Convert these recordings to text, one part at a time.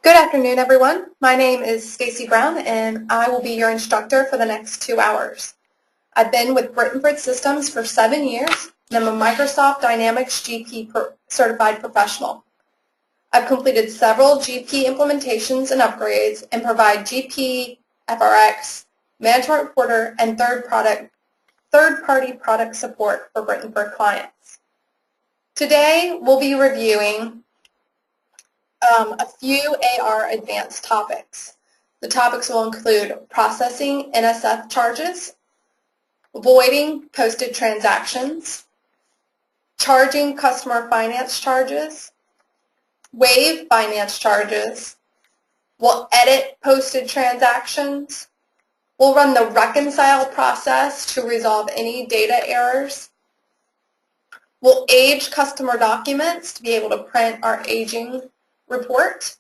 Good afternoon, everyone. My name is Stacy Brown, and I will be your instructor for the next 2 hours. I've been with Brittenford Systems for 7 years, and I'm a Microsoft Dynamics GP certified professional. I've completed several GP implementations and upgrades and provide GP, FRX, Management Reporter, and third-party product support for Brittenford clients. Today, we'll be reviewing a few AR advanced topics. The topics will include processing NSF charges, voiding posted transactions, charging customer finance charges, waive finance charges, we'll edit posted transactions, we'll run the reconcile process to resolve any data errors, we'll age customer documents to be able to print our aging report,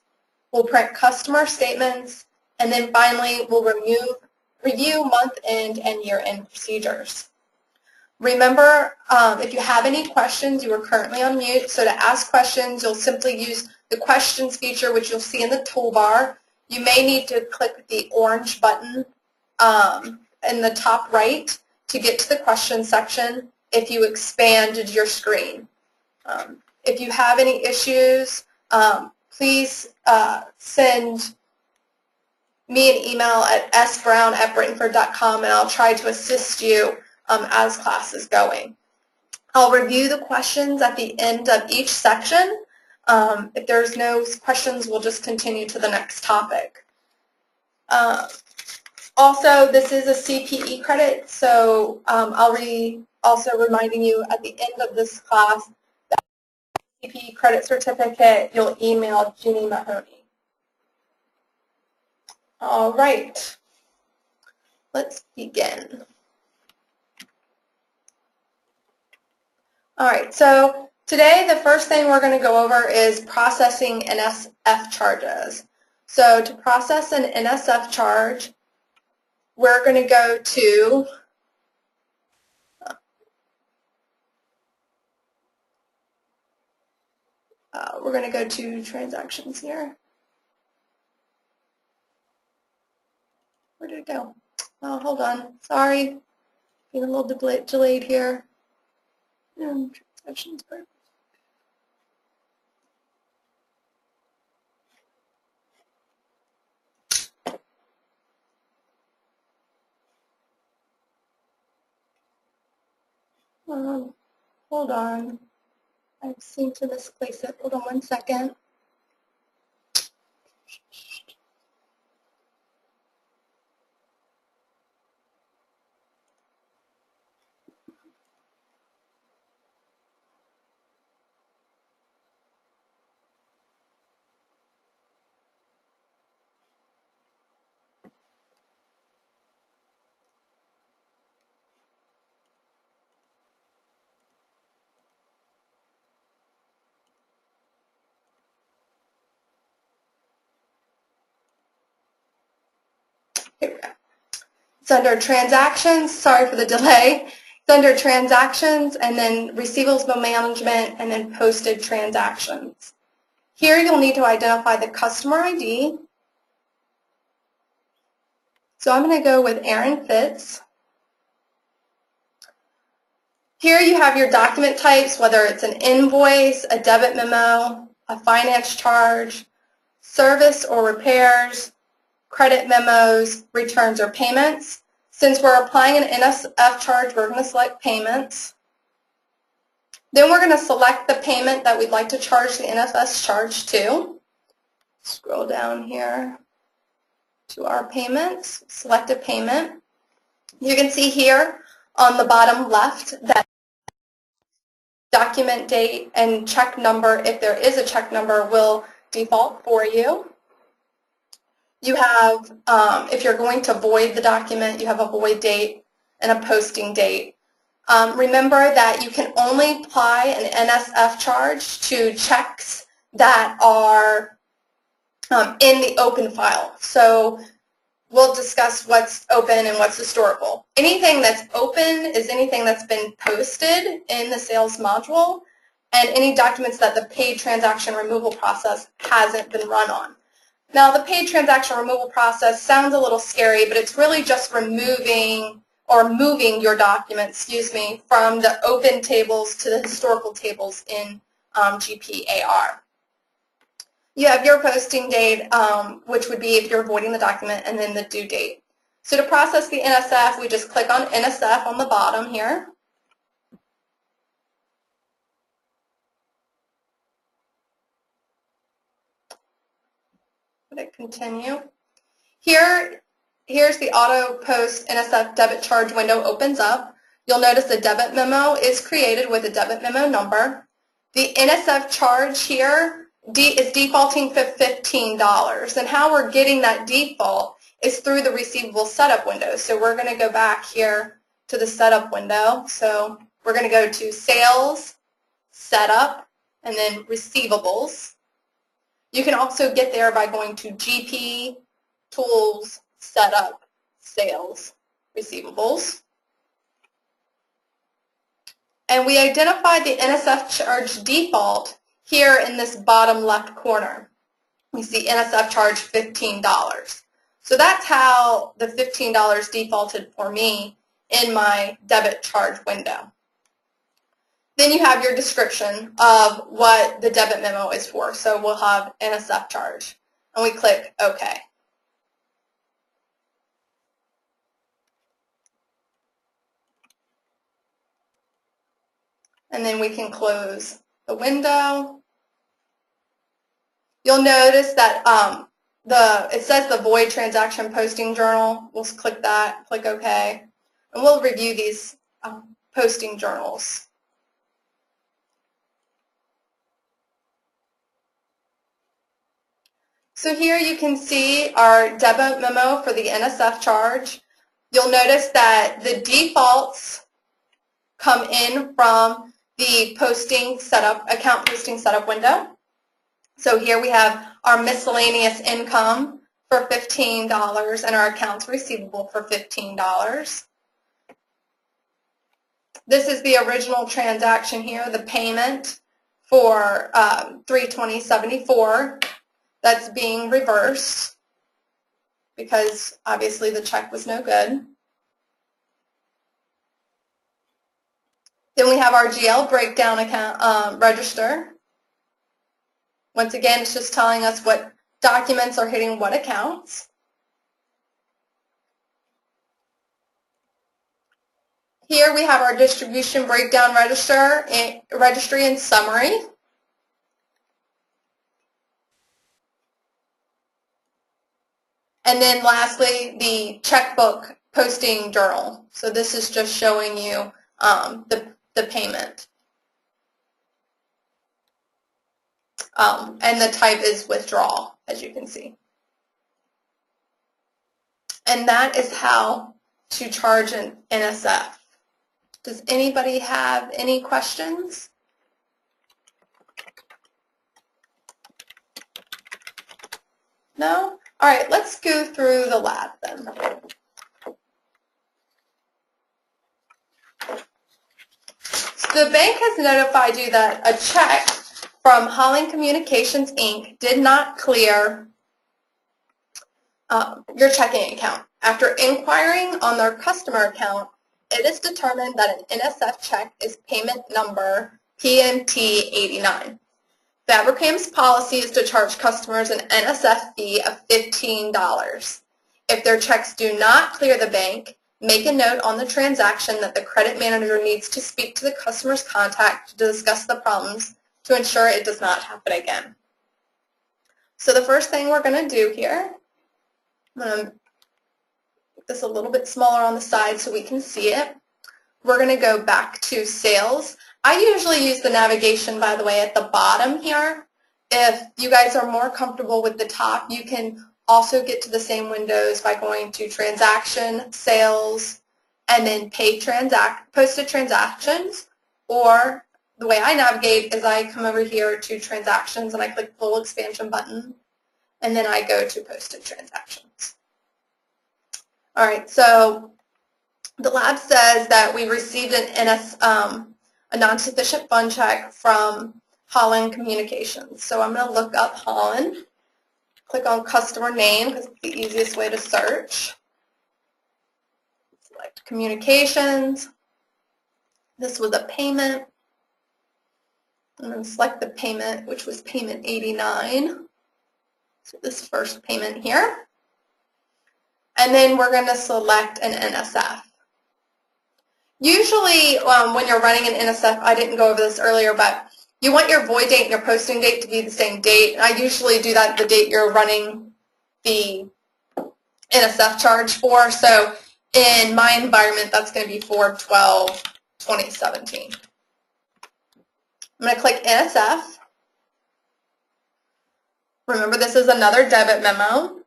we'll print customer statements, and then finally we'll review month-end and year-end procedures. Remember, if you have any questions, you are currently on mute, so to ask questions, you'll simply use the questions feature, which you'll see in the toolbar. You may need to click the orange button in the top right to get to the question section if you expanded your screen. If you have any issues, please send me an email at sbrown@brittenford.com, and I'll try to assist you as class is going. I'll review the questions at the end of each section. If there's no questions, we'll just continue to the next topic. Also, this is a CPE credit, so I'll be also reminding you at the end of this class that CPE credit certificate, you'll email Jeannie Mahoney. All right, let's begin. All right, so today the first thing we're going to go over is processing NSF charges. So to process an NSF charge, we're going to go to transactions here. Where did it go? Oh, hold on. Sorry. Being a little delayed here. Transactions part. Hold on. I seem to misplace it. Hold on one second. Here we go. It's under transactions. Sorry for the delay. It's under transactions and then receivables management and then posted transactions. Here you'll need to identify the customer ID. So I'm going to go with Aaron Fitz. Here you have your document types, whether it's an invoice, a debit memo, a finance charge, service or repairs, credit memos, returns or payments. Since we're applying an NSF charge, we're going to select payments. Then we're going to select the payment that we'd like to charge the NSF charge to. Scroll down here to our payments, select a payment. You can see here on the bottom left that document date and check number, if there is a check number, will default for you. You have, if you're going to void the document, you have a void date and a posting date. Remember that you can only apply an NSF charge to checks that are in the open file. So we'll discuss what's open and what's historical. Anything that's open is anything that's been posted in the sales module, and any documents that the paid transaction removal process hasn't been run on. Now, the paid transaction removal process sounds a little scary, but it's really just removing or moving your document, from the open tables to the historical tables in GPAR. You have your posting date, which would be if you're voiding the document, and then the due date. So to process the NSF, we just click on NSF on the bottom here. Let it continue. Here's the auto post NSF debit charge window opens up. You'll notice the debit memo is created with a debit memo number. The NSF charge here is defaulting for $15, and how we're getting that default is through the receivable setup window. So we're going to go back here to the setup window. So we're going to go to Sales, Setup, and then Receivables. You can also get there by going to GP, Tools, Setup, Sales, Receivables. And we identified the NSF charge default here in this bottom left corner. We see NSF charge $15. So that's how the $15 defaulted for me in my debit charge window. Then you have your description of what the debit memo is for. So we'll have NSF charge, and we click OK. And then we can close the window. You'll notice that it says the void transaction posting journal. We'll click that, click OK, and we'll review these posting journals. So here you can see our debit memo for the NSF charge. You'll notice that the defaults come in from the account posting setup window. So here we have our miscellaneous income for $15 and our accounts receivable for $15. This is the original transaction here, the payment for $320.74. That's being reversed because obviously the check was no good. Then we have our GL breakdown account register. Once again, it's just telling us what documents are hitting what accounts. Here we have our distribution breakdown registry and summary. And then lastly, the checkbook posting journal. So this is just showing you the payment. And the type is withdrawal, as you can see. And that is how to charge an NSF. Does anybody have any questions? No? All right, let's go through the lab then. So the bank has notified you that a check from Holland Communications, Inc. did not clear your checking account. After inquiring on their customer account, it is determined that an NSF check is payment number PMT89. Fabricam's policy is to charge customers an NSF fee of $15. If their checks do not clear the bank, make a note on the transaction that the credit manager needs to speak to the customer's contact to discuss the problems to ensure it does not happen again. So the first thing we're going to do here, I'm going to make this a little bit smaller on the side so we can see it. We're going to go back to Sales. I usually use the navigation, by the way, at the bottom here. If you guys are more comfortable with the top, you can also get to the same windows by going to Transaction, Sales, and then Posted Transactions. Or the way I navigate is I come over here to Transactions and I click Full Expansion button, and then I go to Posted Transactions. All right, so the lab says that we received a non-sufficient fund check from Holland Communications. So I'm going to look up Holland. Click on customer name because it's the easiest way to search. Select communications. This was a payment. And then select the payment, which was payment 89. So this first payment here. And then we're going to select an NSF. Usually when you're running an NSF, I didn't go over this earlier, but you want your void date and your posting date to be the same date. And I usually do that the date you're running the NSF charge for. So in my environment, that's going to be 4/12/2017. I'm going to click NSF. Remember, this is another debit memo.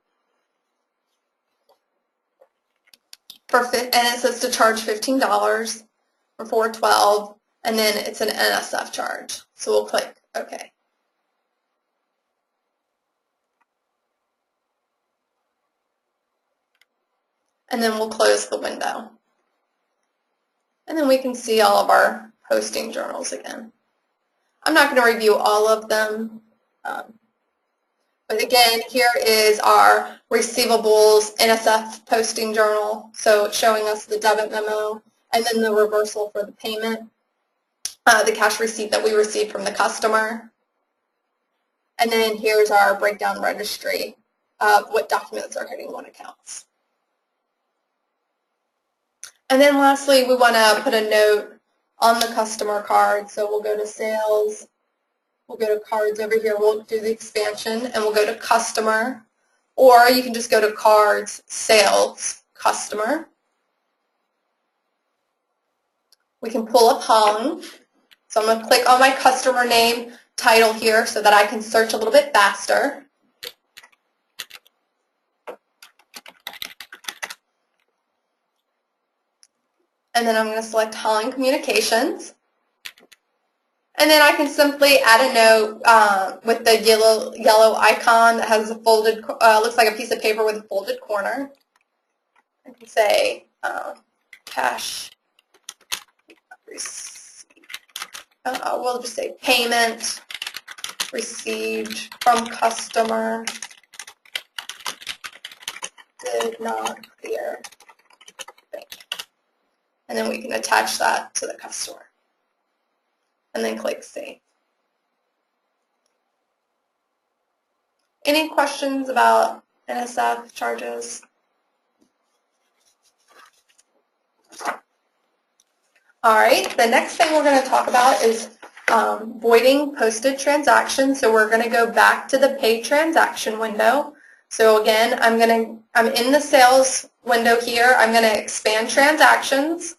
And it says to charge $15 for 4/12, and then it's an NSF charge. So we'll click OK. And then we'll close the window. And then we can see all of our posting journals again. I'm not going to review all of them. But again, here is our Receivables NSF posting journal. So it's showing us the debit memo and then the reversal for the payment, the cash receipt that we received from the customer. And then here's our breakdown registry of what documents are hitting what accounts. And then lastly, we want to put a note on the customer card. So we'll go to Sales. We'll go to Cards over here. We'll do the expansion, and we'll go to Customer. Or you can just go to Cards, Sales, Customer. We can pull up Holland. So I'm going to click on my customer name title here so that I can search a little bit faster. And then I'm going to select Holland Communications. And then I can simply add a note with the yellow icon that has a folded, looks like a piece of paper with a folded corner. I can say cash receipt. We'll just say payment received from customer did not clear bank. And then we can attach that to the customer. And then click Save. Any questions about NSF charges? All right, the next thing we're going to talk about is voiding posted transactions. So we're going to go back to the Pay Transaction window. So again, I'm in the Sales window here. I'm going to expand Transactions.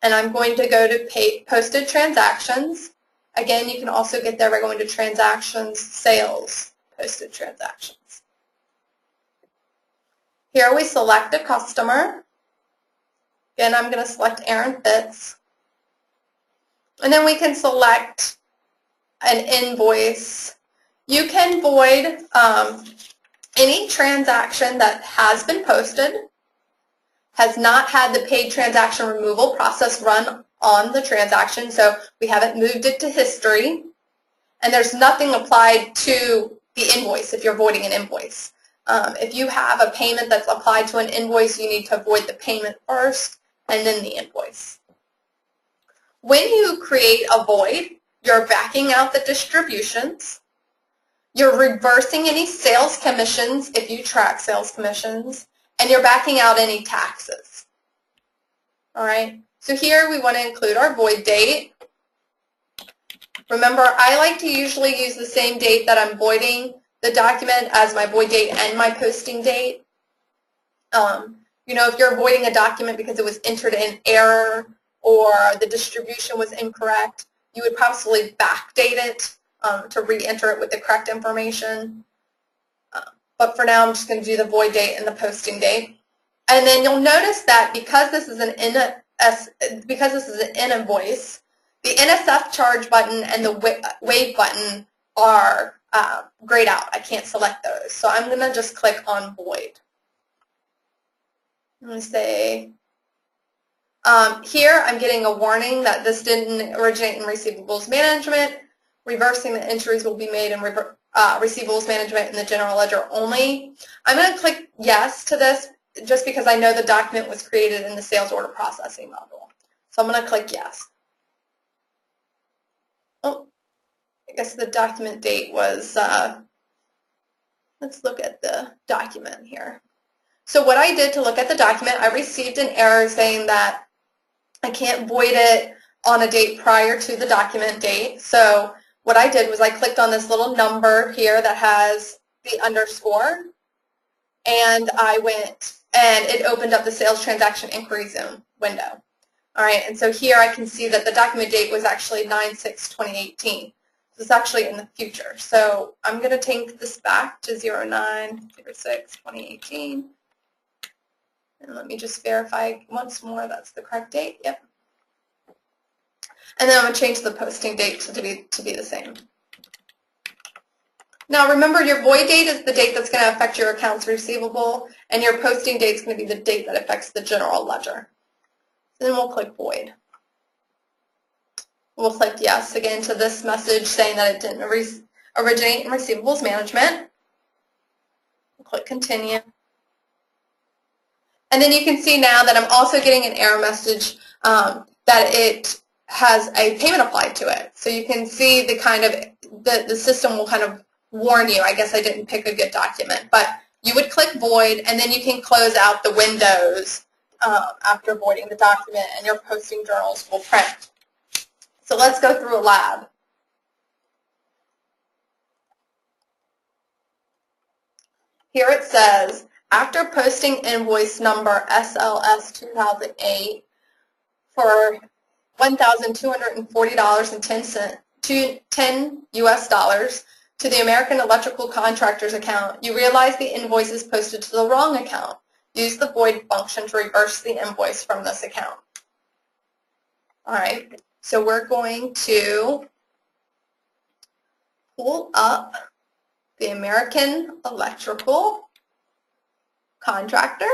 And I'm going to go to Posted Transactions. Again, you can also get there by going to Transactions, Sales, Posted Transactions. Here we select a customer. Again, I'm going to select Aaron Fitz. And then we can select an invoice. You can void any transaction that has been posted, has not had the paid transaction removal process run on the transaction, so we haven't moved it to history, and there's nothing applied to the invoice if you're voiding an invoice. If you have a payment that's applied to an invoice, you need to void the payment first and then the invoice. When you create a void, you're backing out the distributions, you're reversing any sales commissions if you track sales commissions, and you're backing out any taxes. All right, so here we want to include our void date. Remember, I like to usually use the same date that I'm voiding the document as my void date and my posting date. You know, if you're voiding a document because it was entered in error or the distribution was incorrect, you would probably backdate it to re-enter it with the correct information. But for now, I'm just going to do the void date and the posting date. And then you'll notice that because this is an invoice, the NSF charge button and the waive button are grayed out. I can't select those. So I'm going to just click on void. I'm going to say, here I'm getting a warning that this didn't originate in receivables management. Reversing the entries will be made in receivables management and the general ledger only. I'm going to click yes to this just because I know the document was created in the sales order processing module. So I'm going to click yes. Oh, I guess the document date was, let's look at the document here. So what I did to look at the document, I received an error saying that I can't void it on a date prior to the document date. So what I did was I clicked on this little number here that has the underscore, and I went and it opened up the sales transaction inquiry zoom window. All right, and so here I can see that the document date was actually 9/6/2018. So it's actually in the future. So I'm going to take this back to 09/06/2018. And let me just verify once more that's the correct date. Yep. And then I'm going to change the posting date to be the same. Now remember, your void date is the date that's going to affect your accounts receivable, and your posting date is going to be the date that affects the general ledger. Then we'll click void. We'll click yes again to this message saying that it didn't originate in receivables management. We'll click continue. And then you can see now that I'm also getting an error message that it has a payment applied to it. So you can see the kind of, the system will kind of warn you. I guess I didn't pick a good document. But you would click void, and then you can close out the windows after voiding the document, and your posting journals will print. So let's go through a lab. Here it says, after posting invoice number SLS 2008 for $1,240.10 US dollars to the American Electrical Contractors account, you realize the invoice is posted to the wrong account. Use the void function to reverse the invoice from this account. All right, so we're going to pull up the American Electrical Contractor.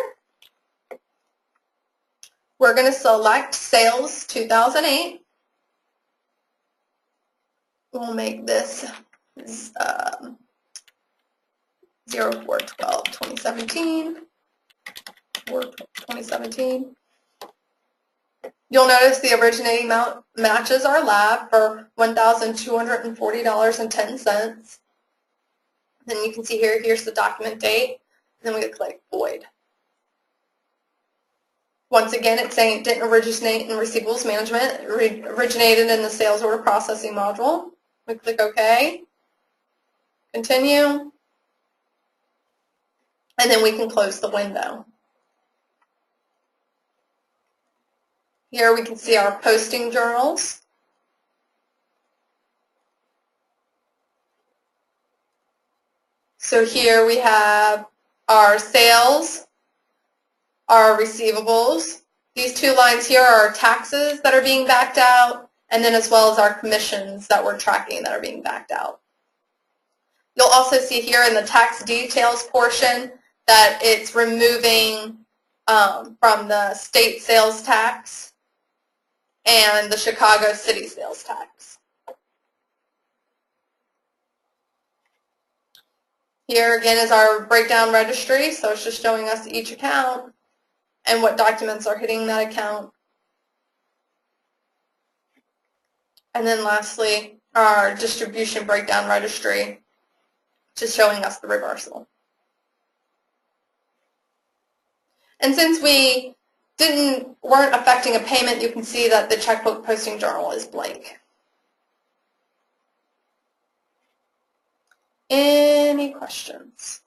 We're going to select Sales 2008. We'll make this 04/12/2017. 2017. You'll notice the originating amount matches our lab for $1,240.10. Then you can see here, here's the document date. Then we click void. Once again, it's saying it didn't originate in receivables management. It originated in the sales order processing module. We click OK, continue, and then we can close the window. Here we can see our posting journals. So here we have our sales, our receivables. These two lines here are our taxes that are being backed out, and then as well as our commissions that we're tracking that are being backed out. You'll also see here in the tax details portion that it's removing from the state sales tax and the Chicago city sales tax. Here again is our breakdown registry, so it's just showing us each account and what documents are hitting that account. And then lastly, our distribution breakdown registry, just showing us the reversal. And since we weren't affecting a payment, you can see that the checkbook posting journal is blank. Any questions?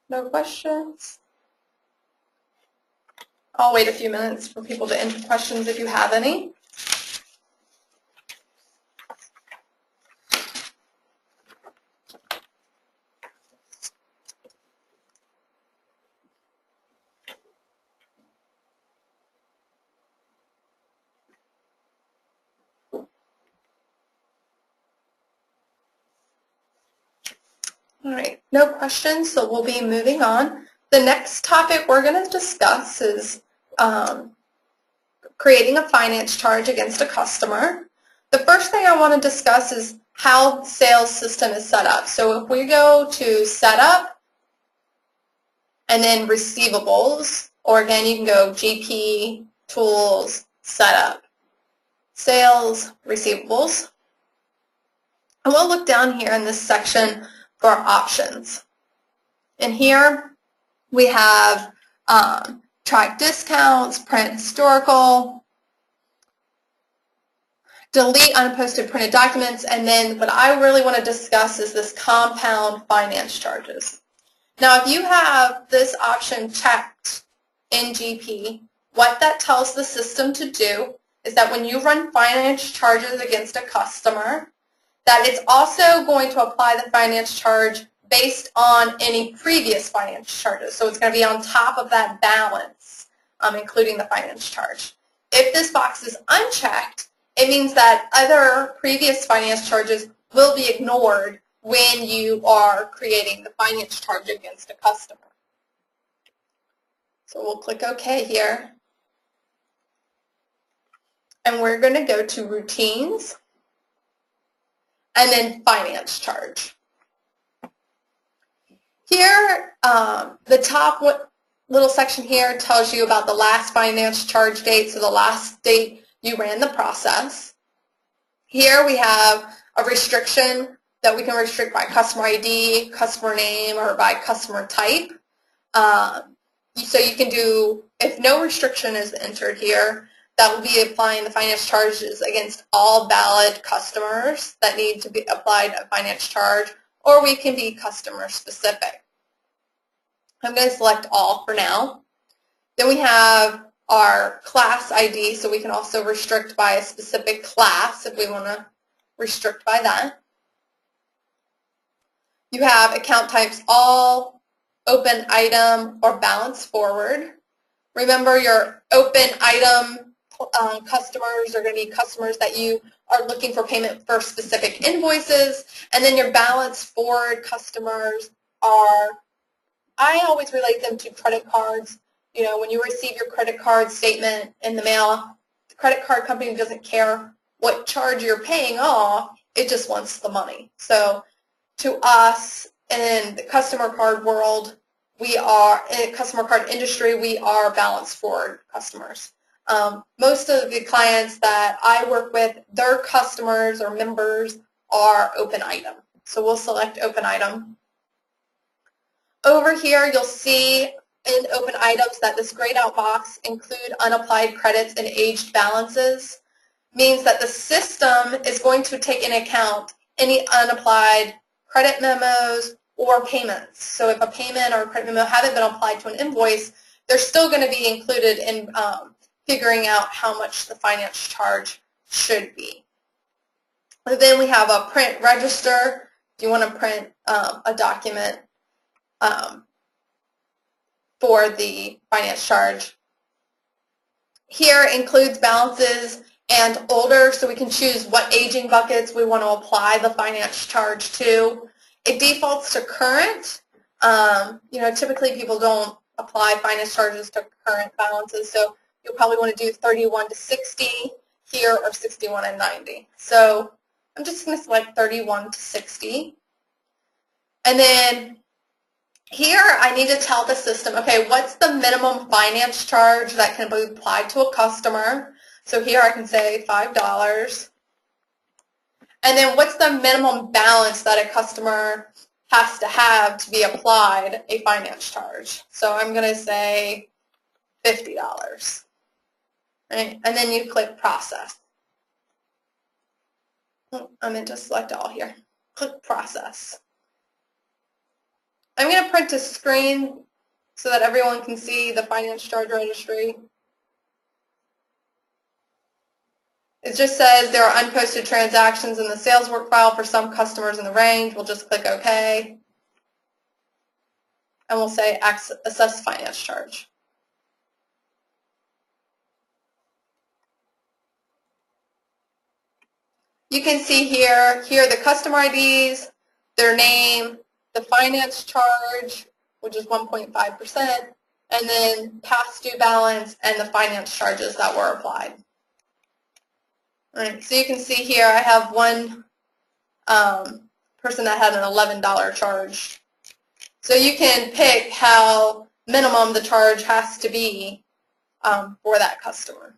No questions? I'll wait a few minutes for people to enter questions if you have any. All right, no questions, so we'll be moving on. The next topic we're going to discuss is creating a finance charge against a customer. The first thing I want to discuss is how the sales system is set up. So if we go to Setup and then Receivables, or again you can go GP, Tools, Setup, Sales, Receivables. And we'll look down here in this section for options. And here we have track discounts, print historical, delete unposted printed documents, and then what I really want to discuss is this compound finance charges. Now if you have this option checked in GP, what that tells the system to do is that when you run finance charges against a customer, that it's also going to apply the finance charge based on any previous finance charges. So it's going to be on top of that balance, including the finance charge. If this box is unchecked, it means that other previous finance charges will be ignored when you are creating the finance charge against a customer. So we'll click OK here. And we're going to go to Routines and then Finance Charge. Here, the top little section here tells you about the last finance charge date, so the last date you ran the process. Here we have a restriction that we can restrict by customer ID, customer name, or by customer type. So you can do, if no restriction is entered here, that will be applying the finance charges against all valid customers that need to be applied a finance charge, or we can be customer specific. I'm going to select all for now. Then we have our class ID, so we can also restrict by a specific class if we want to restrict by that. You have account types all, open item, or balance forward. Remember, your open item customers are going to be customers that you are looking for payment for specific invoices, and then your balance forward customers are, I always relate them to credit cards. You know, when you receive your credit card statement in the mail, the credit card company doesn't care what charge you're paying off, it just wants the money. So to us in the customer card world, we are, in the customer card industry, we are balance forward customers. Most of the clients that I work with, their customers or members are open item. So we'll select open item. Over here, you'll see in open items that this grayed out box, include unapplied credits and aged balances, means that the system is going to take into account any unapplied credit memos or payments. So if a payment or a credit memo haven't been applied to an invoice, they're still going to be included in figuring out how much the finance charge should be. And then we have a print register. If you want to print a document for the finance charge. Here includes balances and older, so we can choose what aging buckets we want to apply the finance charge to. It defaults to current. You know, typically people don't apply finance charges to current balances, so you'll probably want to do 31 to 60 here or 61 and 90. So I'm just going to select 31 to 60. And then here I need to tell the system, okay, what's the minimum finance charge that can be applied to a customer? So here I can say $5. And then what's the minimum balance that a customer has to have to be applied a finance charge? So I'm going to say $50. Right? And then you click process. I'm going to select all here. Click process. I'm going to print a screen so that everyone can see the finance charge registry. It just says there are unposted transactions in the sales work file for some customers in the range. We'll just click OK. And we'll say assess finance charge. You can see here are the customer IDs, their name, the finance charge, which is 1.5%, and then past due balance and the finance charges that were applied. All right, so you can see here I have one person that had an $11 charge. So you can pick how minimum the charge has to be for that customer.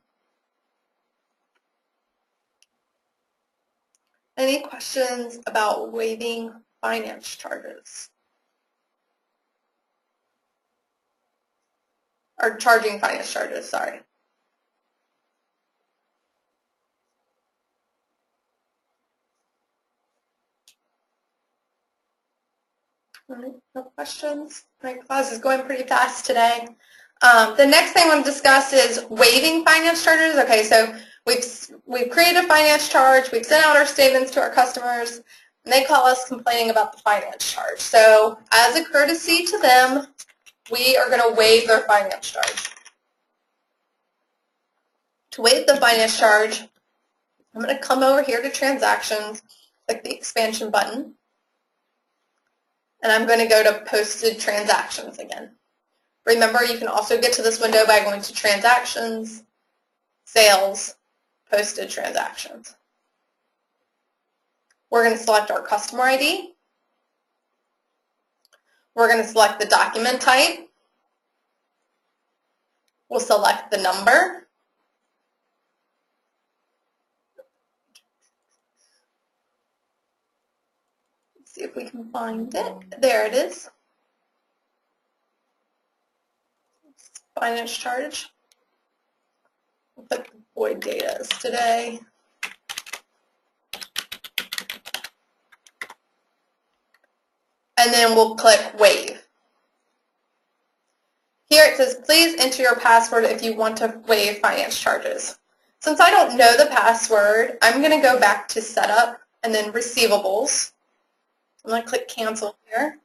Any questions about waiving finance charges? Or charging finance charges, sorry. All right, no questions? My class is going pretty fast today. The next thing I want to discuss is waiving finance charges. Okay, so we've created a finance charge, we've sent out our statements to our customers, and they call us complaining about the finance charge. So as a courtesy to them, we are going to waive their finance charge. To waive the finance charge, I'm going to come over here to transactions, click the expansion button, and I'm going to go to posted transactions again. Remember, you can also get to this window by going to transactions, sales, posted transactions. We're going to select our customer ID. We're going to select the document type. We'll select the number. Let's see if we can find it. There it is. Finance charge. We'll put the void data is today. And then we'll click waive. Here it says, please enter your password if you want to waive finance charges. Since I don't know the password, I'm going to go back to setup and then receivables. I'm going to click cancel here.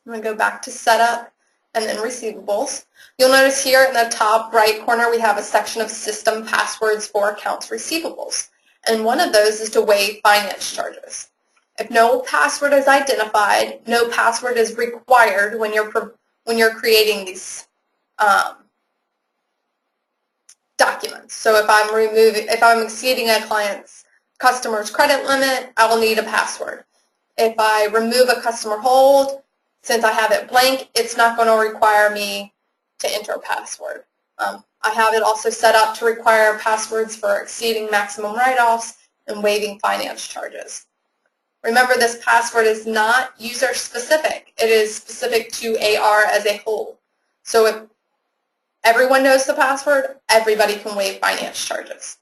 I'm going to go back to setup and then receivables. You'll notice here in the top right corner we have a section of system passwords for accounts receivables. And one of those is to waive finance charges. If no password is identified, no password is required when you're creating these documents. So if I'm exceeding a customer's credit limit, I will need a password. If I remove a customer hold, since I have it blank, it's not going to require me to enter a password. I have it also set up to require passwords for exceeding maximum write-offs and waiving finance charges. Remember, this password is not user-specific. It is specific to AR as a whole. So if everyone knows the password, everybody can waive finance charges.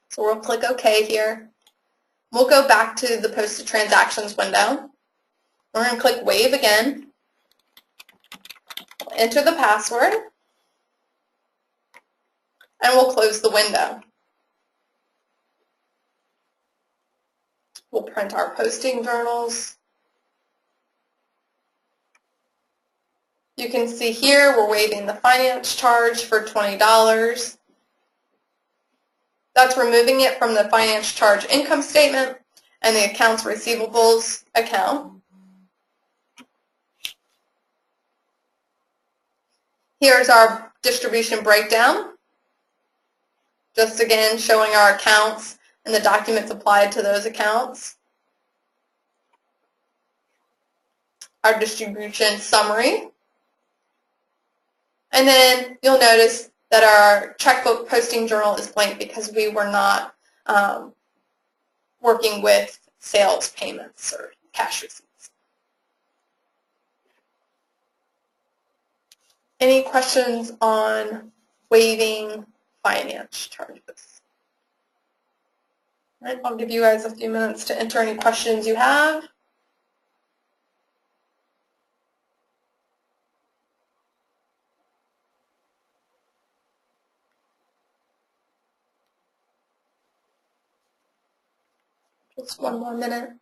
So we'll click OK here. We'll go back to the posted transactions window. We're going to click waive again. We'll enter the password. And we'll close the window. We'll print our posting journals. You can see here we're waiving the finance charge for $20. That's removing it from the finance charge income statement and the accounts receivables account. Here's our distribution breakdown. Just again showing our accounts and the documents applied to those accounts. Our distribution summary. And then you'll notice that our checkbook posting journal is blank because we were not working with sales payments or cash receipts. Any questions on waiving finance charges? All right, I'll give you guys a few minutes to enter any questions you have. Just one more minute.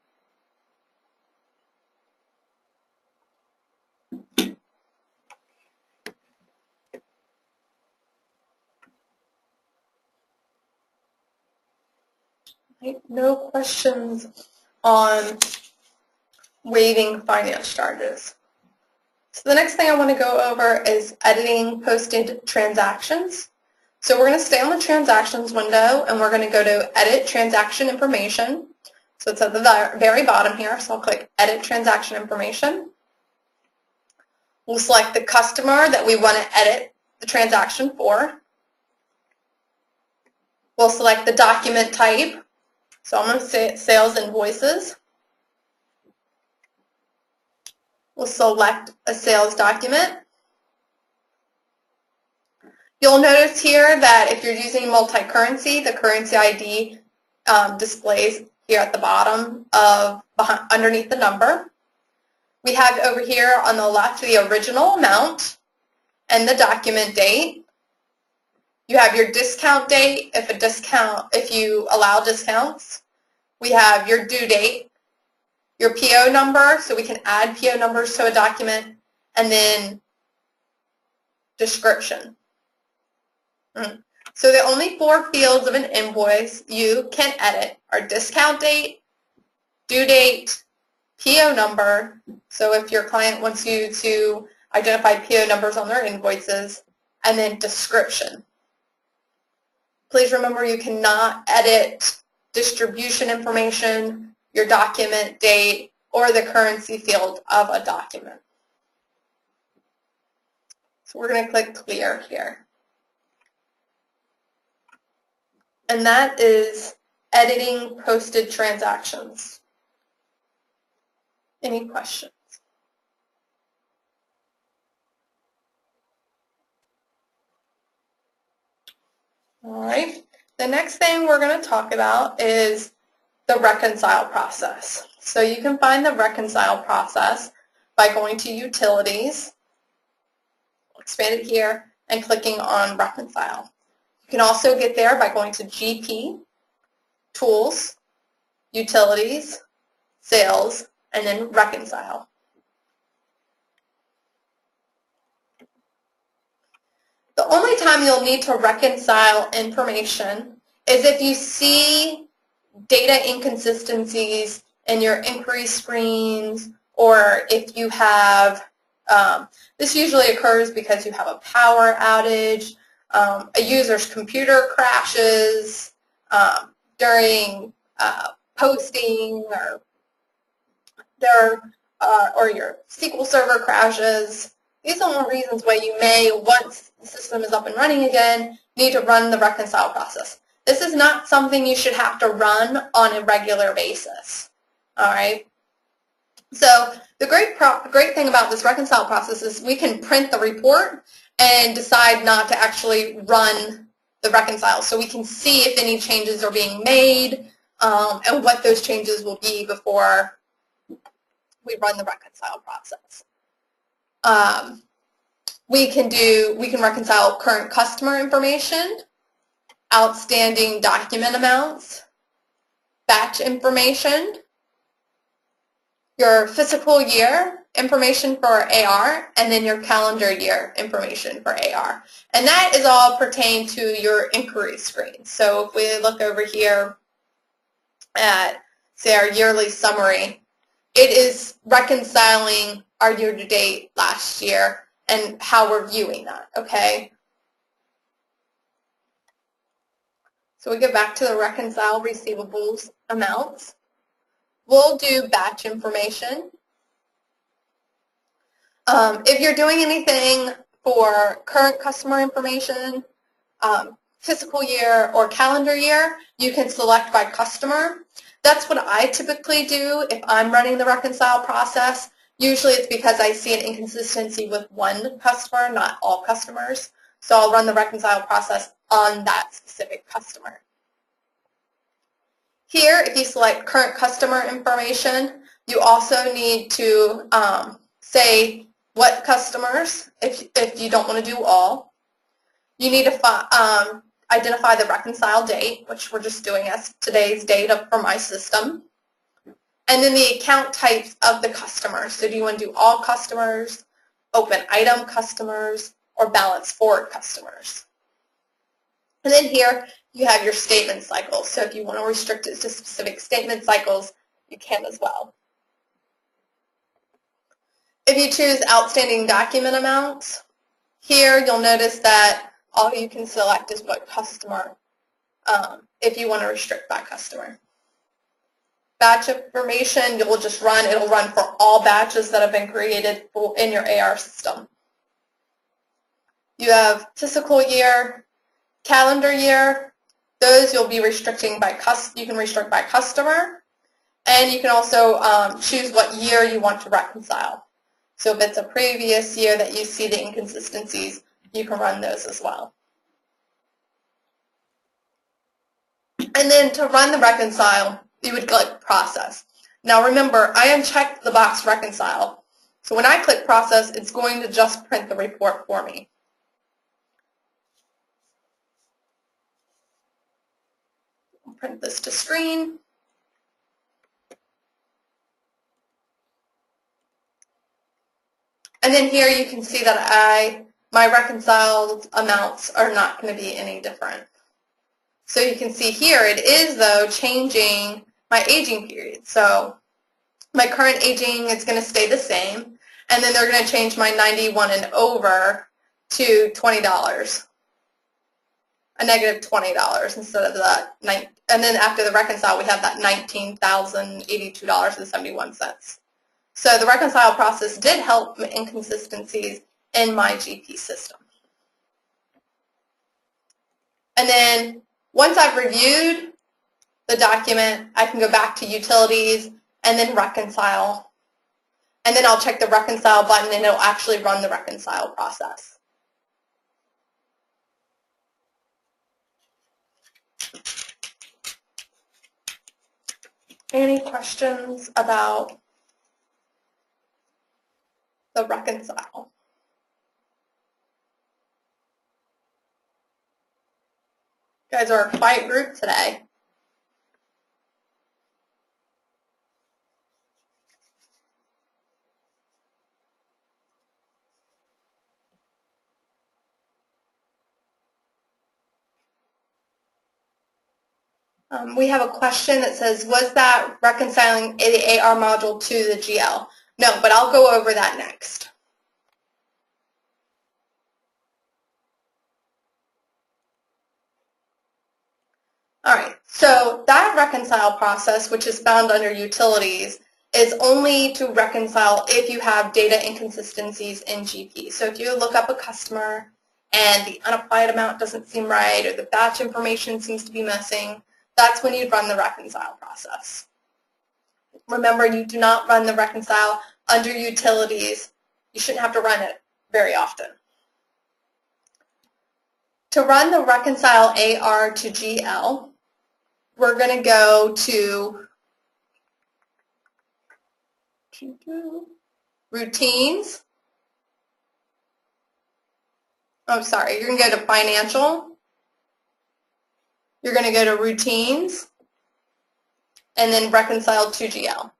Right, no questions on waiving finance charges. So the next thing I want to go over is editing posted transactions. So we're going to stay on the transactions window and we're going to go to edit transaction information. So it's at the very bottom here, so I'll click edit transaction information. We'll select the customer that we want to edit the transaction for. We'll select the document type. So I'm going to say sales invoices. We'll select a sales document. You'll notice here that if you're using multi-currency, the currency ID displays here at the bottom of underneath the number. We have over here on the left the original amount and the document date. You have your discount date if you allow discounts. We have your due date, your PO number, so we can add PO numbers to a document, and then description. So the only 4 fields of an invoice you can edit are discount date, due date, PO number, so if your client wants you to identify PO numbers on their invoices, and then description. Please remember you cannot edit distribution information, your document date, or the currency field of a document. So we're going to click clear here. And that is editing posted transactions. Any questions? All right. The next thing we're going to talk about is the reconcile process. So you can find the reconcile process by going to Utilities, expand it here, and clicking on Reconcile. You can also get there by going to GP, Tools, Utilities, Sales, and then Reconcile. The only time you'll need to reconcile information is if you see data inconsistencies in your inquiry screens, or if you have, this usually occurs because you have a power outage, a user's computer crashes during posting, or your SQL server crashes. These are the reasons why you may, once the system is up and running again, need to run the reconcile process. This is not something you should have to run on a regular basis. All right. So the great thing about this reconcile process is we can print the report and decide not to actually run the reconcile. So we can see if any changes are being made and what those changes will be before we run the reconcile process. We can reconcile current customer information, outstanding document amounts, batch information, your fiscal year information for AR, and then your calendar year information for AR. And that is all pertained to your inquiry screen. So if we look over here at, say, our yearly summary, it is reconciling our year-to-date last year and how we're viewing that, okay? So we go back to the reconcile receivables amounts. We'll do batch information. If you're doing anything for current customer information, fiscal year or calendar year, you can select by customer. That's what I typically do if I'm running the reconcile process. Usually it's because I see an inconsistency with one customer, not all customers. So I'll run the reconcile process on that specific customer. Here, if you select current customer information, you also need to say what customers, if you don't want to do all. You need to identify the reconcile date, which we're just doing as today's date for my system. And then the account types of the customers. So do you want to do all customers, open item customers, or balance forward customers? And then here you have your statement cycles. So if you want to restrict it to specific statement cycles, you can as well. If you choose outstanding document amounts, here you'll notice that all you can select is what customer, if you want to restrict by customer. Batch information, it'll run for all batches that have been created in your AR system. You have fiscal year, calendar year, those you'll be restricting by you can restrict by customer, and you can also choose what year you want to reconcile. So if it's a previous year that you see the inconsistencies, you can run those as well. And then to run the reconcile, you would click process. Now remember, I unchecked the box reconcile. So when I click process, it's going to just print the report for me. I'll print this to screen. And then here you can see that my reconciled amounts are not going to be any different. So you can see here it is, though, changing my aging period. So my current aging is going to stay the same, and then they're going to change my 91 and over to $20, a negative $20 instead of that. And then after the reconcile, we have that $19,082.71. So the reconcile process did help inconsistencies in my GP system. And then once I've reviewed the document, I can go back to utilities and then reconcile. And then I'll check the reconcile button and it'll actually run the reconcile process. Any questions about the reconcile? You guys are a quiet group today. We have a question that says, was that reconciling the AR module to the GL? No, but I'll go over that next. All right, so that reconcile process, which is found under utilities, is only to reconcile if you have data inconsistencies in GP. So if you look up a customer and the unapplied amount doesn't seem right or the batch information seems to be missing, that's when you'd run the reconcile process. Remember, you do not run the reconcile under utilities. You shouldn't have to run it very often. To run the reconcile AR to GL, we're going to go to routines. Oh, sorry, you're going to go to financial. You're going to go to routines and then reconcile to GL.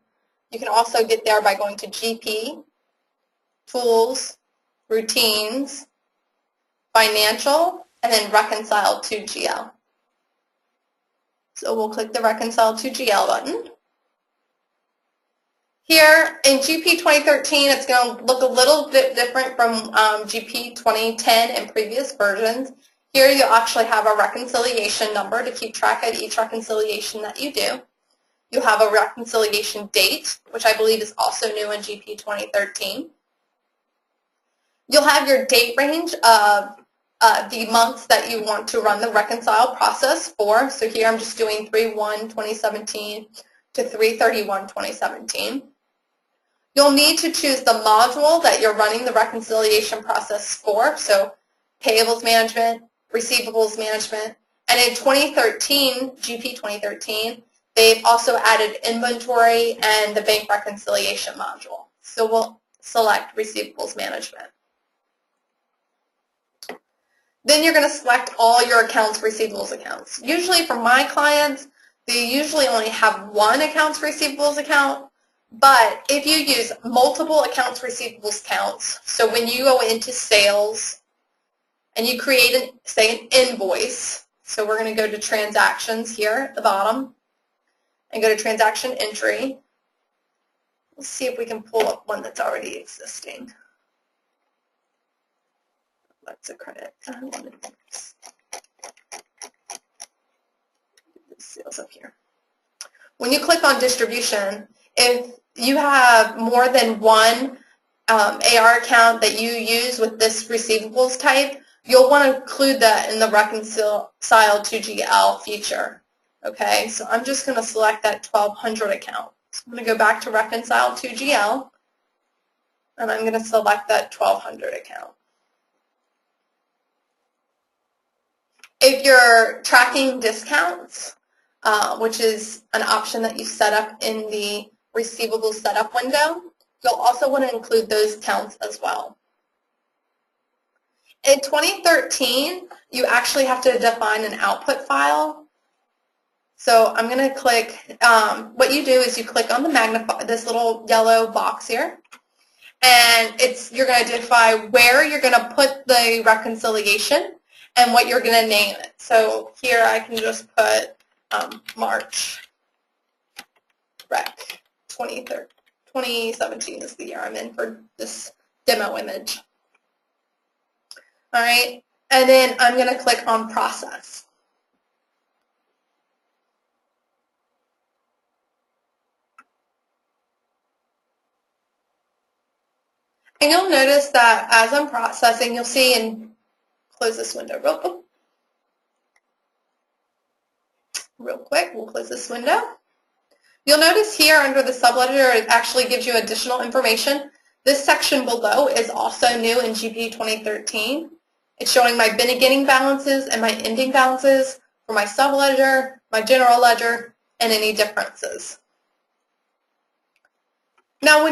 You can also get there by going to GP, tools, routines, financial, and then reconcile to GL. So we'll click the reconcile to GL button. Here in GP 2013, it's going to look a little bit different from GP 2010 and previous versions. Here you actually have a reconciliation number to keep track of each reconciliation that you do. You'll have a reconciliation date, which I believe is also new in GP 2013. You'll have your date range of the months that you want to run the reconcile process for. So here I'm just doing 3/1/2017 to 3/31/2017. You'll need to choose the module that you're running the reconciliation process for. So payables management, receivables management, and in 2013, GP 2013, they've also added inventory and the bank reconciliation module. So we'll select receivables management. Then you're going to select all your accounts receivables accounts. Usually for my clients, they usually only have one accounts receivables account, but if you use multiple accounts receivables accounts, so when you go into sales and you create, say, an invoice, so we're going to go to transactions here at the bottom and go to transaction entry. Let's see if we can pull up one that's already existing. That's a credit. I wanted sales up here. When you click on distribution, if you have more than one AR account that you use with this receivables type, you'll want to include that in the Reconcile to GL feature. Okay, so I'm just going to select that 1200 account. So I'm going to go back to Reconcile to GL, and I'm going to select that 1200 account. If you're tracking discounts, which is an option that you set up in the Receivables setup window, you'll also want to include those counts as well. In 2013, you actually have to define an output file. So I'm going to click, what you do is you click on the this little yellow box here, and you're going to define where you're going to put the reconciliation and what you're going to name it. So here I can just put March Rec 2017 is the year I'm in for this demo image. All right, and then I'm going to click on Process. And you'll notice that as I'm processing, you'll see, and close this window real quick, we'll close this window. You'll notice here under the subledger, it actually gives you additional information. This section below is also new in GP 2013. It's showing my beginning balances and my ending balances for my subledger, my general ledger, and any differences. Now,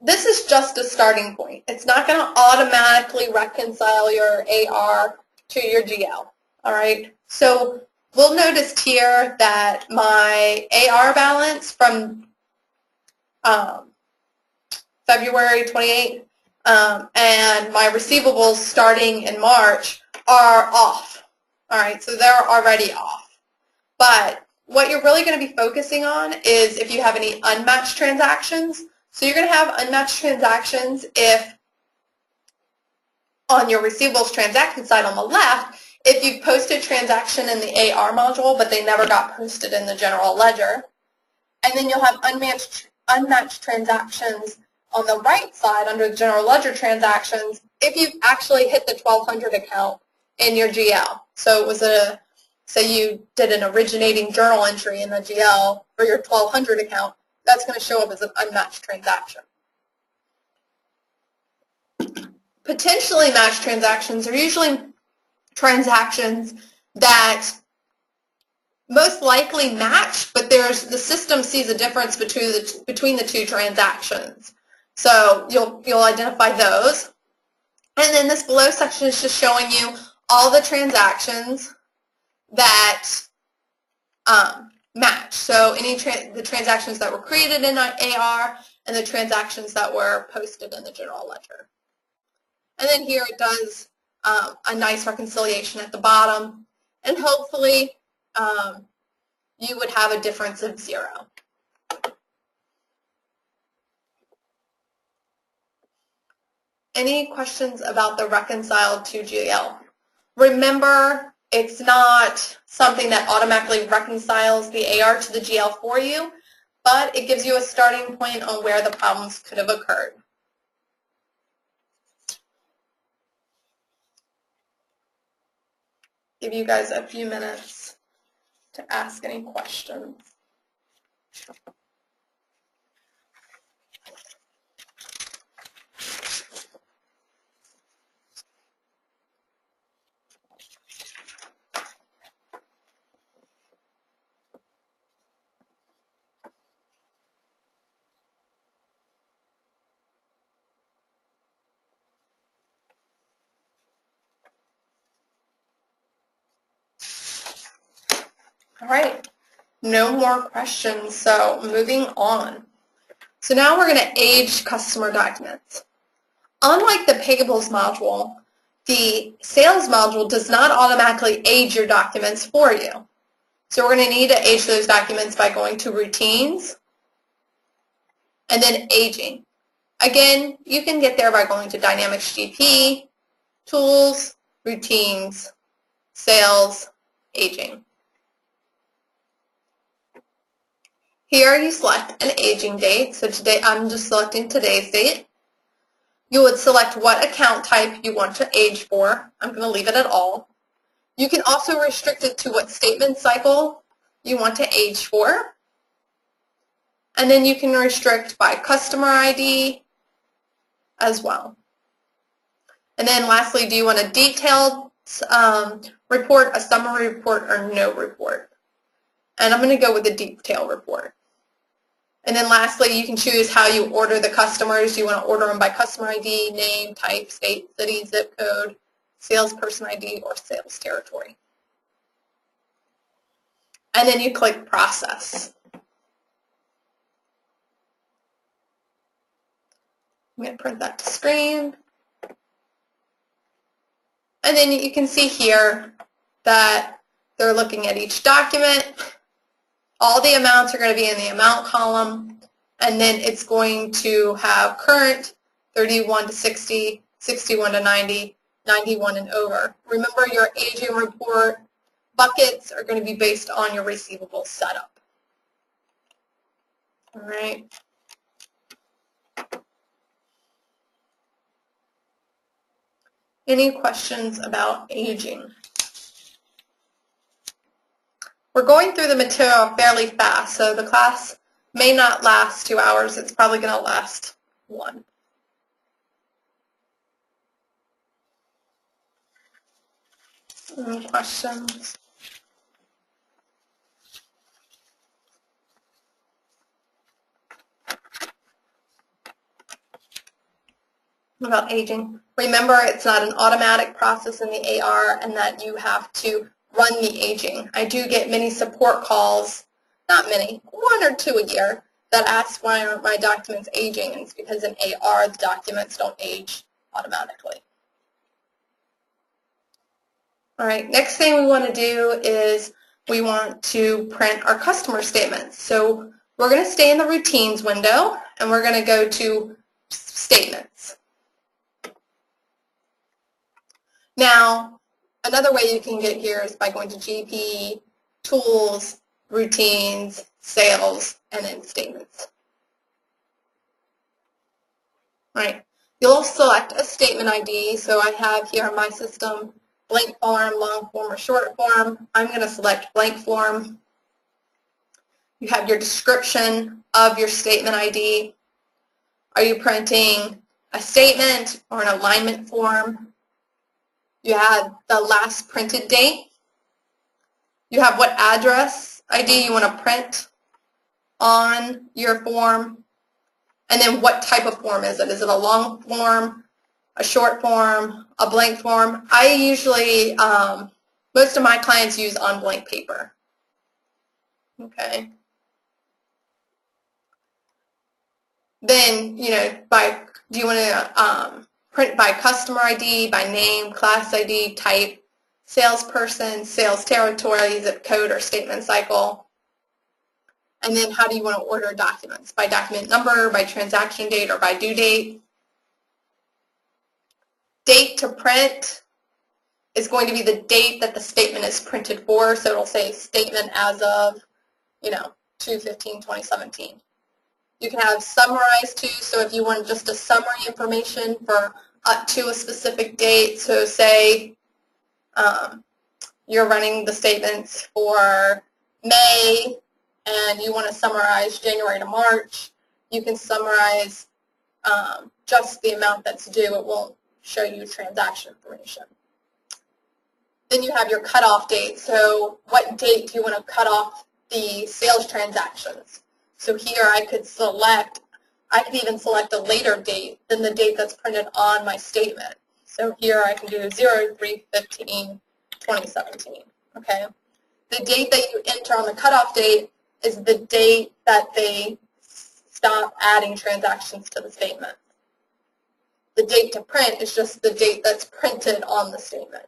this is just a starting point. It's not going to automatically reconcile your AR to your GL, all right? So we'll notice here that my AR balance from February 28th and my receivables starting in March are off, all right? So they're already off. But what you're really going to be focusing on is if you have any unmatched transactions. So you're going to have unmatched transactions if on your receivables transaction side on the left, if you've posted transaction in the AR module, but they never got posted in the general ledger. And then you'll have unmatched transactions on the right side under the general ledger transactions if you've actually hit the 1200 account in your GL. So it was say you did an originating journal entry in the GL for your 1200 account, that's going to show up as an unmatched transaction. Potentially matched transactions are usually transactions that most likely match, but the system sees a difference between the two transactions. So you'll identify those. And then this below section is just showing you all the transactions that match. So the transactions that were created in AR and the transactions that were posted in the general ledger. And then here it does a nice reconciliation at the bottom, and hopefully you would have a difference of 0. Any questions about the reconciled to GL? Remember, it's not something that automatically reconciles the AR to the GL for you, but it gives you a starting point on where the problems could have occurred. Give you guys a few minutes to ask any questions. All right, no more questions, so moving on. So now we're going to age customer documents. Unlike the payables module, the sales module does not automatically age your documents for you. So we're going to need to age those documents by going to Routines And then aging. Again, you can get there by going to Dynamics GP, Tools, Routines, Sales, Aging. Here you select an aging date. So today I'm just selecting today's date. You would select what account type you want to age for. I'm going to leave it at all. You can also restrict it to what statement cycle you want to age for. And then you can restrict by customer ID as well. And then lastly, do you want a detailed report, a summary report, or no report? And I'm going to go with the detailed report. And then lastly, you can choose how you order the customers. Do you want to order them by customer ID, name, type, state, city, zip code, salesperson ID, or sales territory? And then you click Process. I'm going to print that to screen. And then you can see here that they're looking at each document. All the amounts are going to be in the amount column, and then it's going to have current, 31 to 60, 61 to 90, 91 and over. Remember, your aging report buckets are going to be based on your receivable setup. All right. Any questions about aging? We're going through the material fairly fast, so the class may not last 2 hours. It's probably going to last 1. Any questions? About aging. Remember, it's not an automatic process in the AR, and that you have to run the aging. I do get many support calls, not many, 1 or 2 a year, that ask why aren't my documents aging, and it's because in AR the documents don't age automatically. All right, next thing we want to do is we want to print our customer statements. So we're going to stay in the routines window, and we're going to go to statements. Now, another way you can get here is by going to GP, Tools, Routines, Sales, and then Statements. All right, you'll select a statement ID. So I have here on my system blank form, long form, or short form. I'm going to select blank form. You have your description of your statement ID. Are you printing a statement or an alignment form? You have the last printed date. You have what address ID you want to print on your form. And then what type of form is it? Is it a long form, a short form, a blank form? I usually, most of my clients use on blank paper. Okay. Then, do you want to print by customer ID, by name, class ID, type, salesperson, sales territory, zip code, or statement cycle? And then how do you want to order documents? By document number, by transaction date, or by due date? Date to print is going to be the date that the statement is printed for. So it'll say statement as of, 2/15/2017. You can have summarized too, so if you want just a summary information for up to a specific date, so say you're running the statements for May and you want to summarize January to March, you can summarize just the amount that's due. It won't show you transaction information. Then you have your cutoff date, so what date do you want to cut off the sales transactions? So here I could even select a later date than the date that's printed on my statement. So here I can do 03/15/2017, okay? The date that you enter on the cutoff date is the date that they stop adding transactions to the statement. The date to print is just the date that's printed on the statement.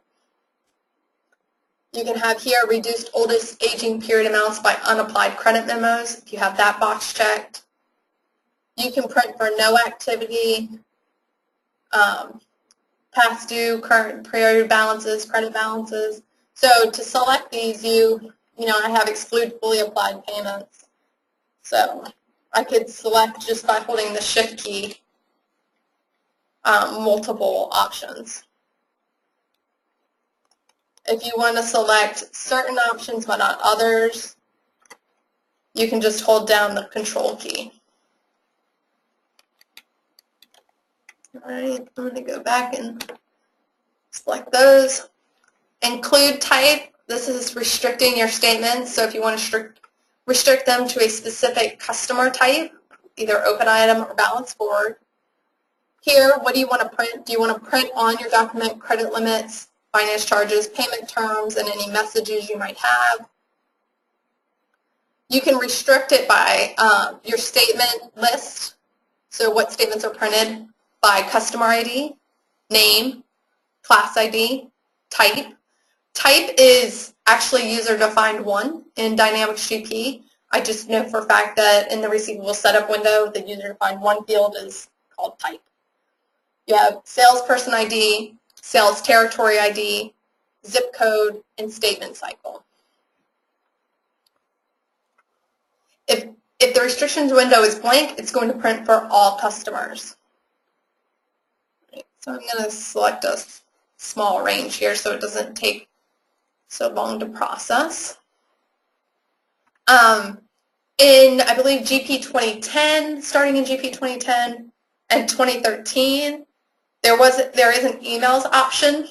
You can have here reduced oldest aging period amounts by unapplied credit memos, if you have that box checked. You can print for no activity, past due, current period balances, credit balances. So to select these, I have exclude fully applied payments. So I could select just by holding the shift key multiple options. If you want to select certain options but not others, you can just hold down the control key. All right, I'm going to go back and select those. Include type, this is restricting your statements. So if you want to restrict them to a specific customer type, either open item or balance forward. Here, what do you want to print? Do you want to print on your document credit limits, finance charges, payment terms, and any messages you might have? You can restrict it by your statement list, so what statements are printed, by customer ID, name, class ID, type. Type is actually user-defined one in Dynamics GP. I just know for a fact that in the receivable setup window, the user-defined one field is called type. You have salesperson ID, sales territory ID, zip code, and statement cycle. If the restrictions window is blank, it's going to print for all customers. So I'm going to select a small range here so it doesn't take so long to process. In, I believe, GP 2010, starting in GP 2010 and 2013, there is an emails option.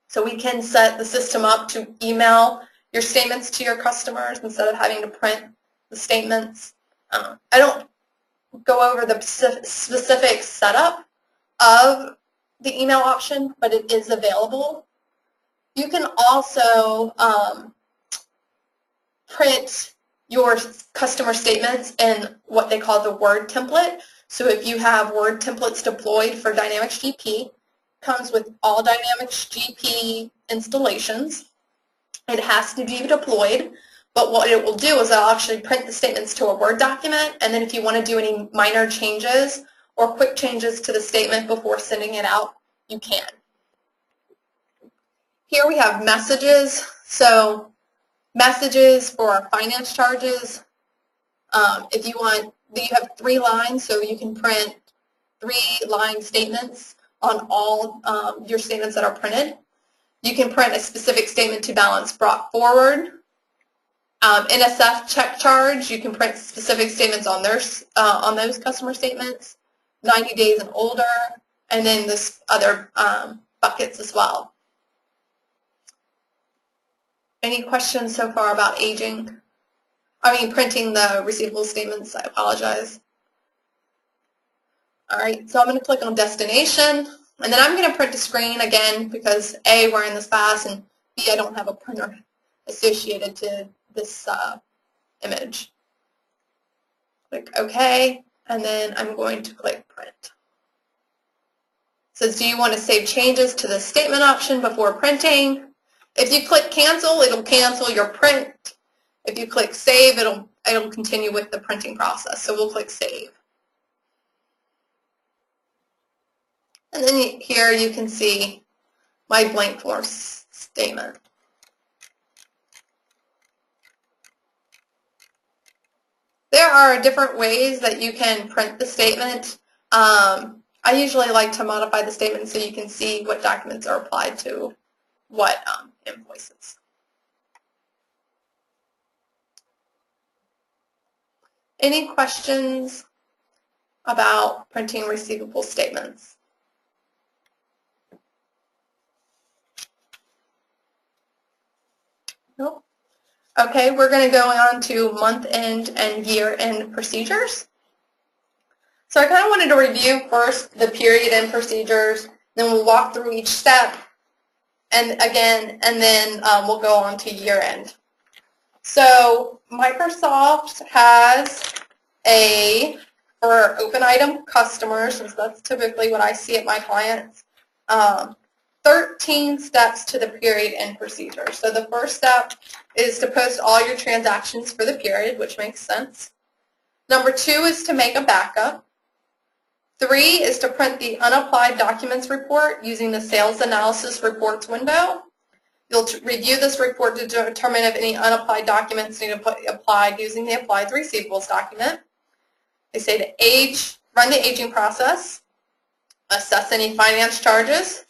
So we can set the system up to email your statements to your customers instead of having to print the statements. I don't go over the specific setup of the email option, but it is available. You can also print your customer statements in what they call the Word template. So if you have Word templates deployed for Dynamics GP, comes with all Dynamics GP installations. It has to be deployed, but what it will do is it'll actually print the statements to a Word document, and then if you want to do any minor changes or quick changes to the statement before sending it out, you can. Here we have messages. So messages for our finance charges. If you want, you have 3 lines, so you can print 3-line statements on all your statements that are printed. You can print a specific statement to balance brought forward. NSF check charge, you can print specific statements on those customer statements, 90 days and older, and then this other buckets as well. Any questions so far about aging? Printing the receivable statements, I apologize. All right, so I'm going to click on destination, and then I'm going to print a screen again because A, we're in this class, and B, I don't have a printer associated to this image. Click OK, and then I'm going to click print. It says, do you want to save changes to the statement option before printing? If you click cancel, it'll cancel your print. If you click save, it'll continue with the printing process. So we'll click save. And then here you can see my blank floor statement. There are different ways that you can print the statement. I usually like to modify the statement so you can see what documents are applied to what invoices. Any questions about printing receivable statements? Nope. Okay, we're going to go on to month-end and year-end procedures. So I kind of wanted to review first the period-end procedures, then we'll walk through each step, and then we'll go on to year-end. So Microsoft has for open item customers, since that's typically what I see at my clients, 13 steps to the period end procedure. So the first step is to post all your transactions for the period, which makes sense. Number 2 is to make a backup. 3 is to print the unapplied documents report using the sales analysis reports window. You'll review this report to determine if any unapplied documents need to be applied using the applied receivables document. They say to run the aging process, assess any finance charges,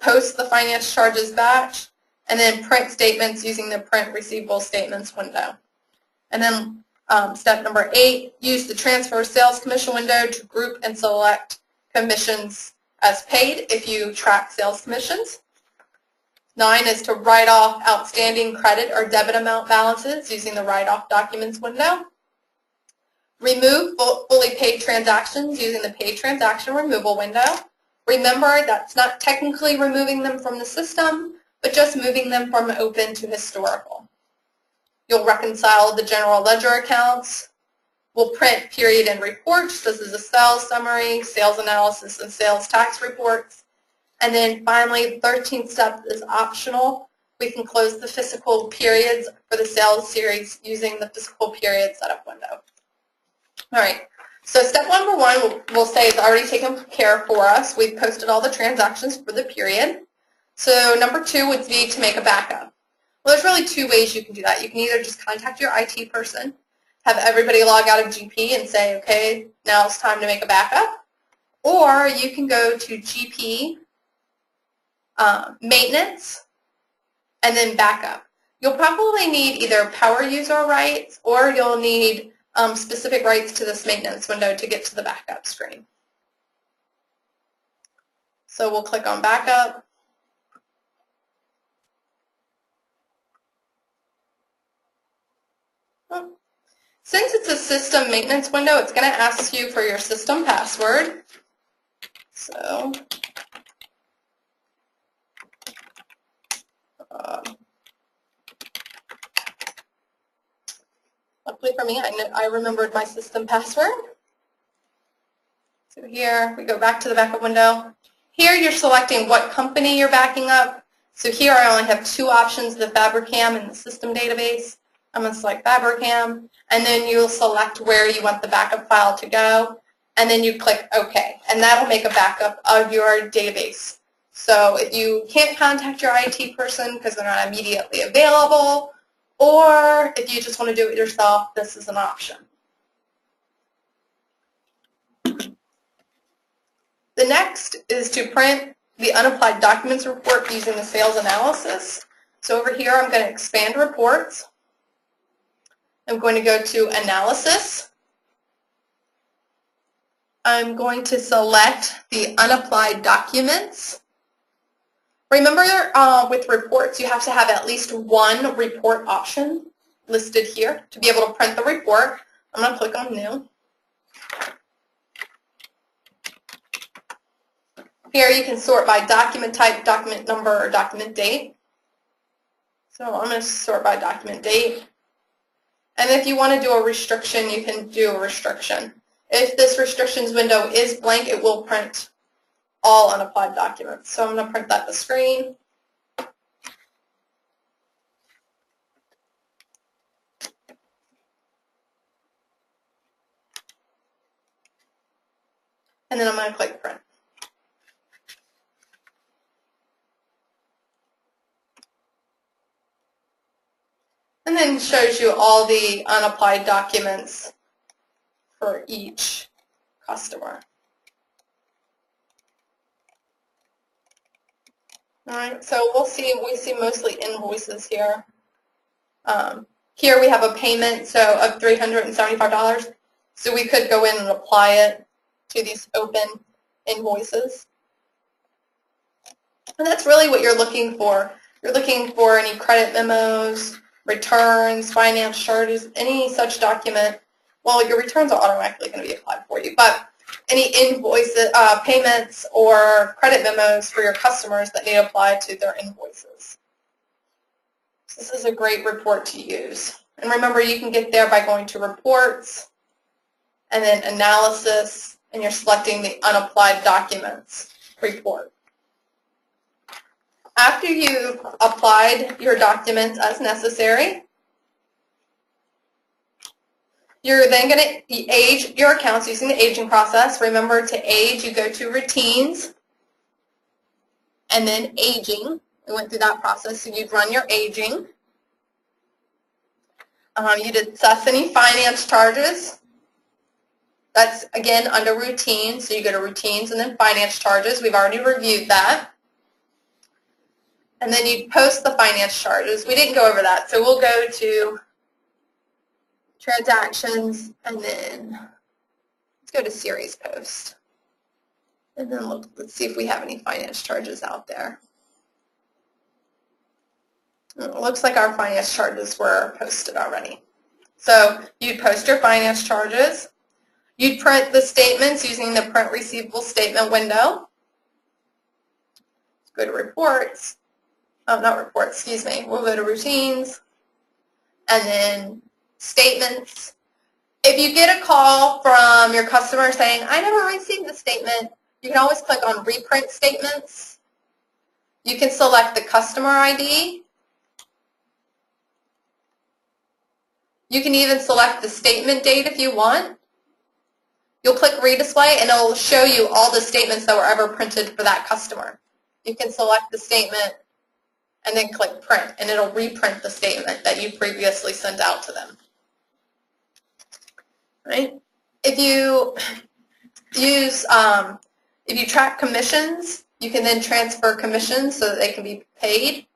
post the finance charges batch, and then print statements using the print receivable statements window. And then step number 8, use the transfer sales commission window to group and select commissions as paid if you track sales commissions. 9 is to write off outstanding credit or debit amount balances using the write-off documents window. Remove fully paid transactions using the paid transaction removal window. Remember, that's not technically removing them from the system, but just moving them from open to historical. You'll reconcile the general ledger accounts. We'll print period end reports. This is a sales summary, sales analysis, and sales tax reports. And then finally, the 13th step is optional. We can close the fiscal periods for the sales series using the fiscal period setup window. All right, so step number 1 we'll say is already taken care of for us. We've posted all the transactions for the period. So number 2 would be to make a backup. Well, there's really 2 ways you can do that. You can either just contact your IT person, have everybody log out of GP and say, okay, now it's time to make a backup. Or you can go to GP, maintenance, and then backup. You'll probably need either power user rights or you'll need specific rights to this maintenance window to get to the backup screen. So we'll click on backup. Since it's a system maintenance window, it's going to ask you for your system password. So luckily for me, I remembered my system password. So here we go back to the backup window. Here you're selecting what company you're backing up. So here I only have 2 options, the Fabricam and the system database. I'm going to select Fabricam, and then you'll select where you want the backup file to go, and then you click OK, and that'll make a backup of your database. So if you can't contact your IT person because they're not immediately available, or if you just want to do it yourself, this is an option. The next is to print the unapplied documents report using the sales analysis. So over here, I'm going to expand reports. I'm going to go to analysis. I'm going to select the unapplied documents. Remember, with reports, you have to have at least 1 report option listed here to be able to print the report. I'm going to click on New. Here you can sort by document type, document number, or document date. So I'm going to sort by document date. And if you want to do a restriction, you can do a restriction. If this restrictions window is blank, it will print all unapplied documents. So I'm going to print that to screen. And then I'm going to click print. And then it shows you all the unapplied documents for each customer. All right, so we see mostly invoices here. Here we have a payment of $375. So we could go in and apply it to these open invoices. And that's really what you're looking for. You're looking for any credit memos, returns, finance charges, any such document. Well, your returns are automatically going to be applied for you, but any invoices, payments, or credit memos for your customers that need applied to their invoices. So this is a great report to use. And remember, you can get there by going to Reports, and then Analysis, and you're selecting the Unapplied Documents report. After you've applied your documents as necessary, You're then going to age your accounts using the aging process. Remember, to age, you go to routines and then aging. We went through that process, so you'd run your aging. You'd assess any finance charges. That's, again, under routines, so you go to routines and then finance charges. We've already reviewed that. And then you'd post the finance charges. We didn't go over that, so we'll go to transactions, and then let's go to series post. And then let's see if we have any finance charges out there. It looks like our finance charges were posted already. So you'd post your finance charges. You'd print the statements using the print receivable statement window. Let's go to reports. Oh, not reports, excuse me. We'll go to routines and then statements. If you get a call from your customer saying, I never received the statement, you can always click on reprint statements. You can select the customer ID. You can even select the statement date if you want. You'll click redisplay and it'll show you all the statements that were ever printed for that customer. You can select the statement and then click print, and it'll reprint the statement that you previously sent out to them. Right? If you track commissions, you can then transfer commissions so that they can be paid.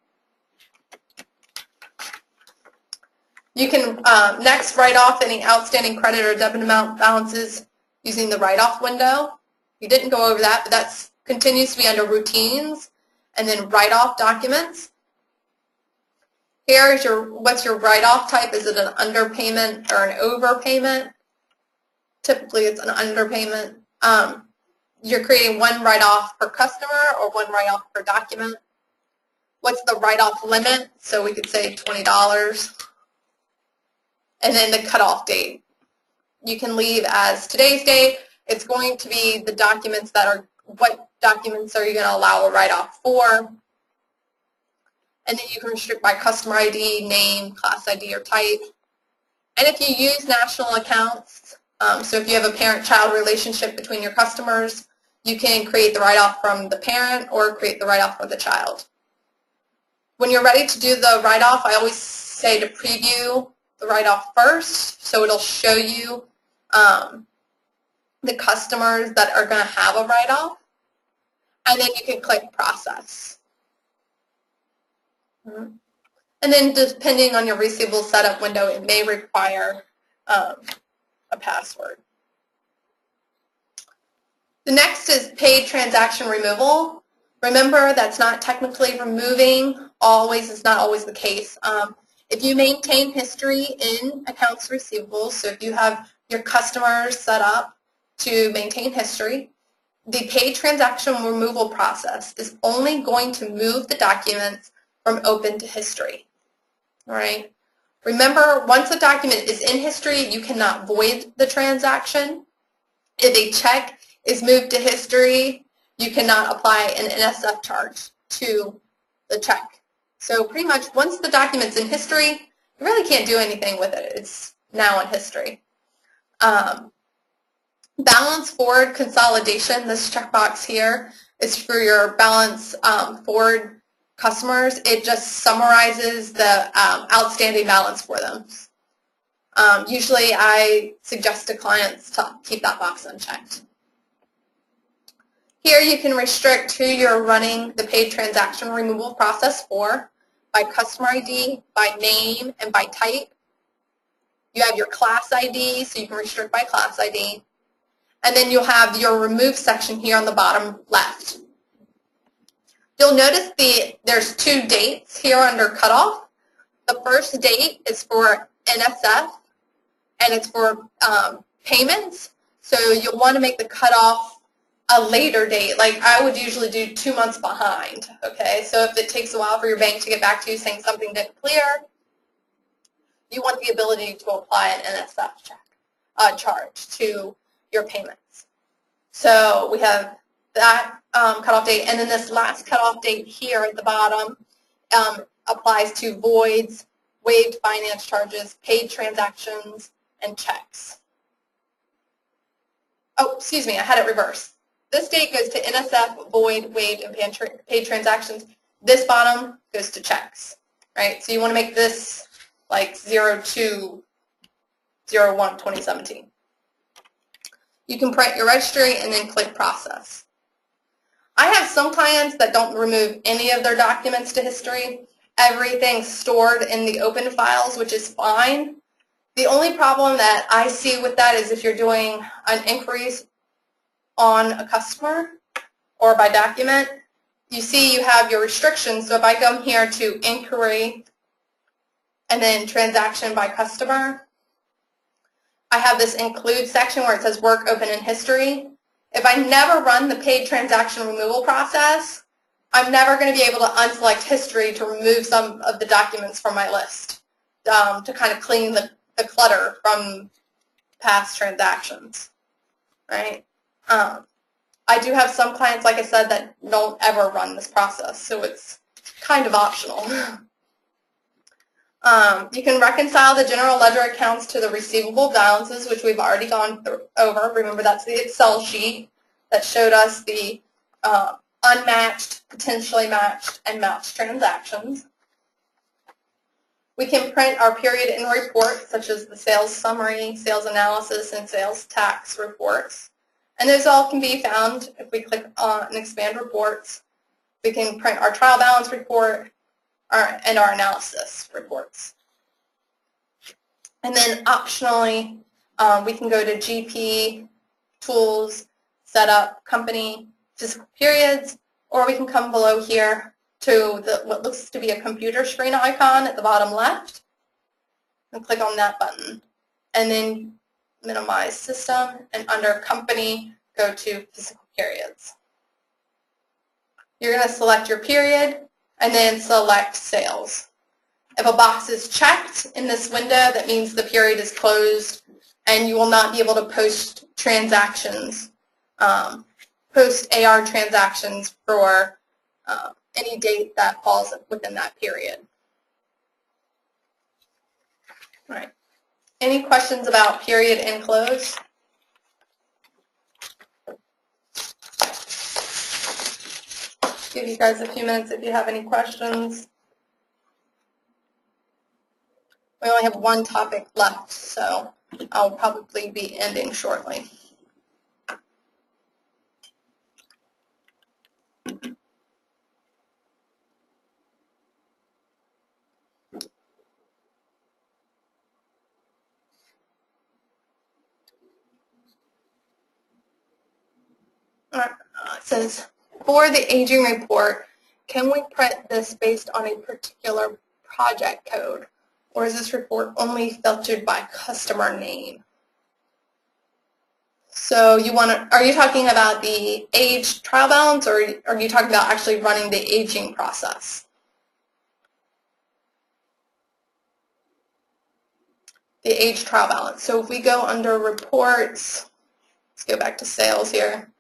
You can next write off any outstanding credit or debit amount balances using the write-off window. We didn't go over that, but that continues to be under routines and then write-off documents. Here is what's your write-off type? Is it an underpayment or an overpayment? Typically, it's an underpayment. You're creating one write-off per customer or one write-off per document. What's the write-off limit? So we could say $20. And then the cutoff date. You can leave as today's date. It's going to be the documents that are, what documents are you going to allow a write-off for? And then you can restrict by customer ID, name, class ID, or type. And if you use national accounts, so if you have a parent-child relationship between your customers, you can create the write-off from the parent or create the write-off for the child. When you're ready to do the write-off, I always say to preview the write-off first, so it'll show you the customers that are going to have a write-off, and then you can click process. And then depending on your receivable setup window, it may require a password. The next is paid transaction removal. Remember, that's not technically removing, always is not always the case. If you maintain history in accounts receivables, so if you have your customers set up to maintain history, the paid transaction removal process is only going to move the documents from open to history. All right? Remember, once a document is in history, you cannot void the transaction. If a check is moved to history, you cannot apply an NSF charge to the check. So pretty much once the document's in history, you really can't do anything with it. It's now in history. Balance forward consolidation, this checkbox here is for your balance forward customers. It just summarizes the outstanding balance for them. Usually I suggest to clients to keep that box unchecked. Here you can restrict who you're running the paid transaction removal process for by customer ID, by name, and by type. You have your class ID, so you can restrict by class ID. And then you'll have your remove section here on the bottom left. You'll notice there's two dates here under cutoff. The first date is for NSF, and it's for payments. So you'll want to make the cutoff a later date. Like I would usually do 2 months behind. Okay, so if it takes a while for your bank to get back to you saying something didn't clear, you want the ability to apply an NSF charge to your payments. So we have that cutoff date, and then this last cutoff date here at the bottom applies to voids, waived finance charges, paid transactions, and checks. Oh, excuse me, I had it reversed. This date goes to NSF, void, waived, and paid transactions. This bottom goes to checks, right? So you want to make this like 02/01/2017. You can print your registry and then click process. I have some clients that don't remove any of their documents to history. Everything's stored in the open files, which is fine. The only problem that I see with that is if you're doing an inquiries on a customer or by document, you see you have your restrictions. So if I come here to inquiry and then transaction by customer, I have this include section where it says work open in history. If I never run the paid transaction removal process, I'm never going to be able to unselect history to remove some of the documents from my list to kind of clean the clutter from past transactions, right? I do have some clients, like I said, that don't ever run this process, so it's kind of optional. You can reconcile the general ledger accounts to the receivable balances, which we've already gone over. Remember, that's the Excel sheet that showed us the unmatched, potentially matched, and matched transactions. We can print our period end reports, such as the sales summary, sales analysis, and sales tax reports. And those all can be found if we click on and expand reports. We can print our trial balance report and our analysis reports. And then optionally, we can go to GP, Tools, Setup, Company, Physical Periods, or we can come below here to what looks to be a computer screen icon at the bottom left and click on that button. And then minimize system, and under Company, go to Physical Periods. You're going to select your period and then select Sales. If a box is checked in this window, that means the period is closed and you will not be able to post transactions, post AR transactions for any date that falls within that period. All right. Any questions about period and close? Give you guys a few minutes if you have any questions. We only have one topic left, so I'll probably be ending shortly. It says, for the aging report, can we print this based on a particular project code, or is this report only filtered by customer name? So you want to, are you talking about the age trial balance, or are you talking about actually running the aging process? The age trial balance. So if we go under reports, let's go back to sales here.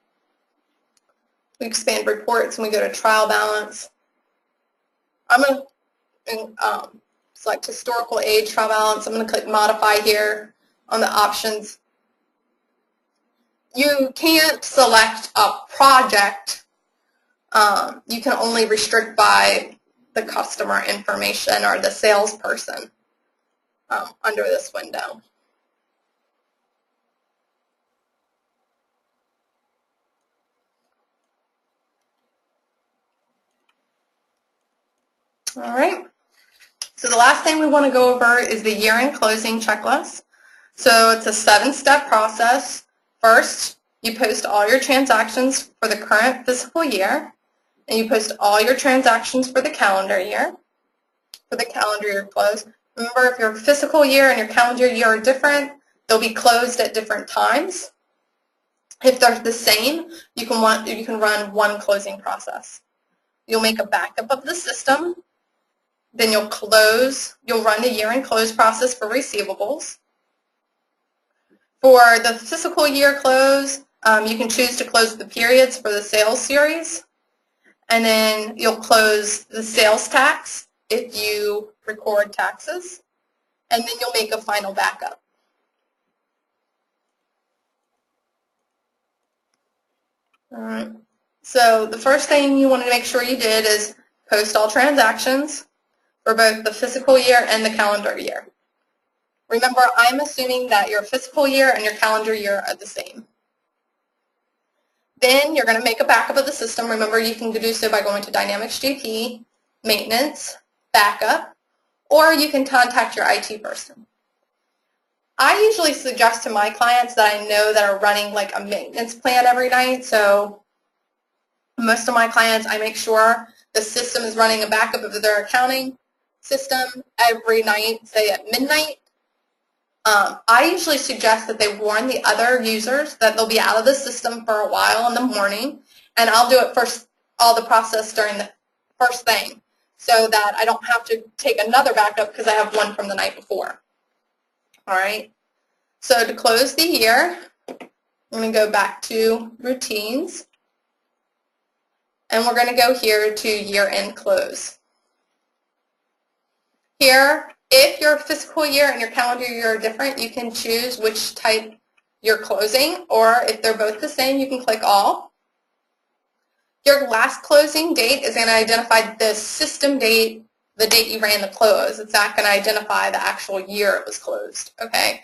We expand reports and we go to trial balance. I'm going to select historical age trial balance. I'm going to click modify here on the options. You can't select a project. You can only restrict by the customer information or the salesperson under this window. All right. So the last thing we want to go over is the year-end closing checklist. So it's a 7-step process. First, you post all your transactions for the current fiscal year, and you post all your transactions for the calendar year close. Remember, if your fiscal year and your calendar year are different, they'll be closed at different times. If they're the same, you can run one closing process. You'll make a backup of the system. Then you'll run the year-end close process for receivables. For the fiscal year close, you can choose to close the periods for the sales series. And then you'll close the sales tax if you record taxes. And then you'll make a final backup. All right. So the first thing you want to make sure you did is post all transactions for both the fiscal year and the calendar year. Remember, I'm assuming that your fiscal year and your calendar year are the same. Then you're going to make a backup of the system. Remember, you can do so by going to Dynamics GP, Maintenance, Backup, or you can contact your IT person. I usually suggest to my clients that I know that are running like a maintenance plan every night. So most of my clients, I make sure the system is running a backup of their accounting system every night, say at midnight. I usually suggest that they warn the other users that they'll be out of the system for a while in the morning, and I'll do it first, all the process during the first thing, so that I don't have to take another backup because I have one from the night before. All right. So to close the year, I'm going to go back to routines, and we're going to go here to year-end close. Here, if your fiscal year and your calendar year are different, you can choose which type you're closing, or if they're both the same, you can click all. Your last closing date is going to identify the system date, the date you ran the close. It's not going to identify the actual year it was closed, okay?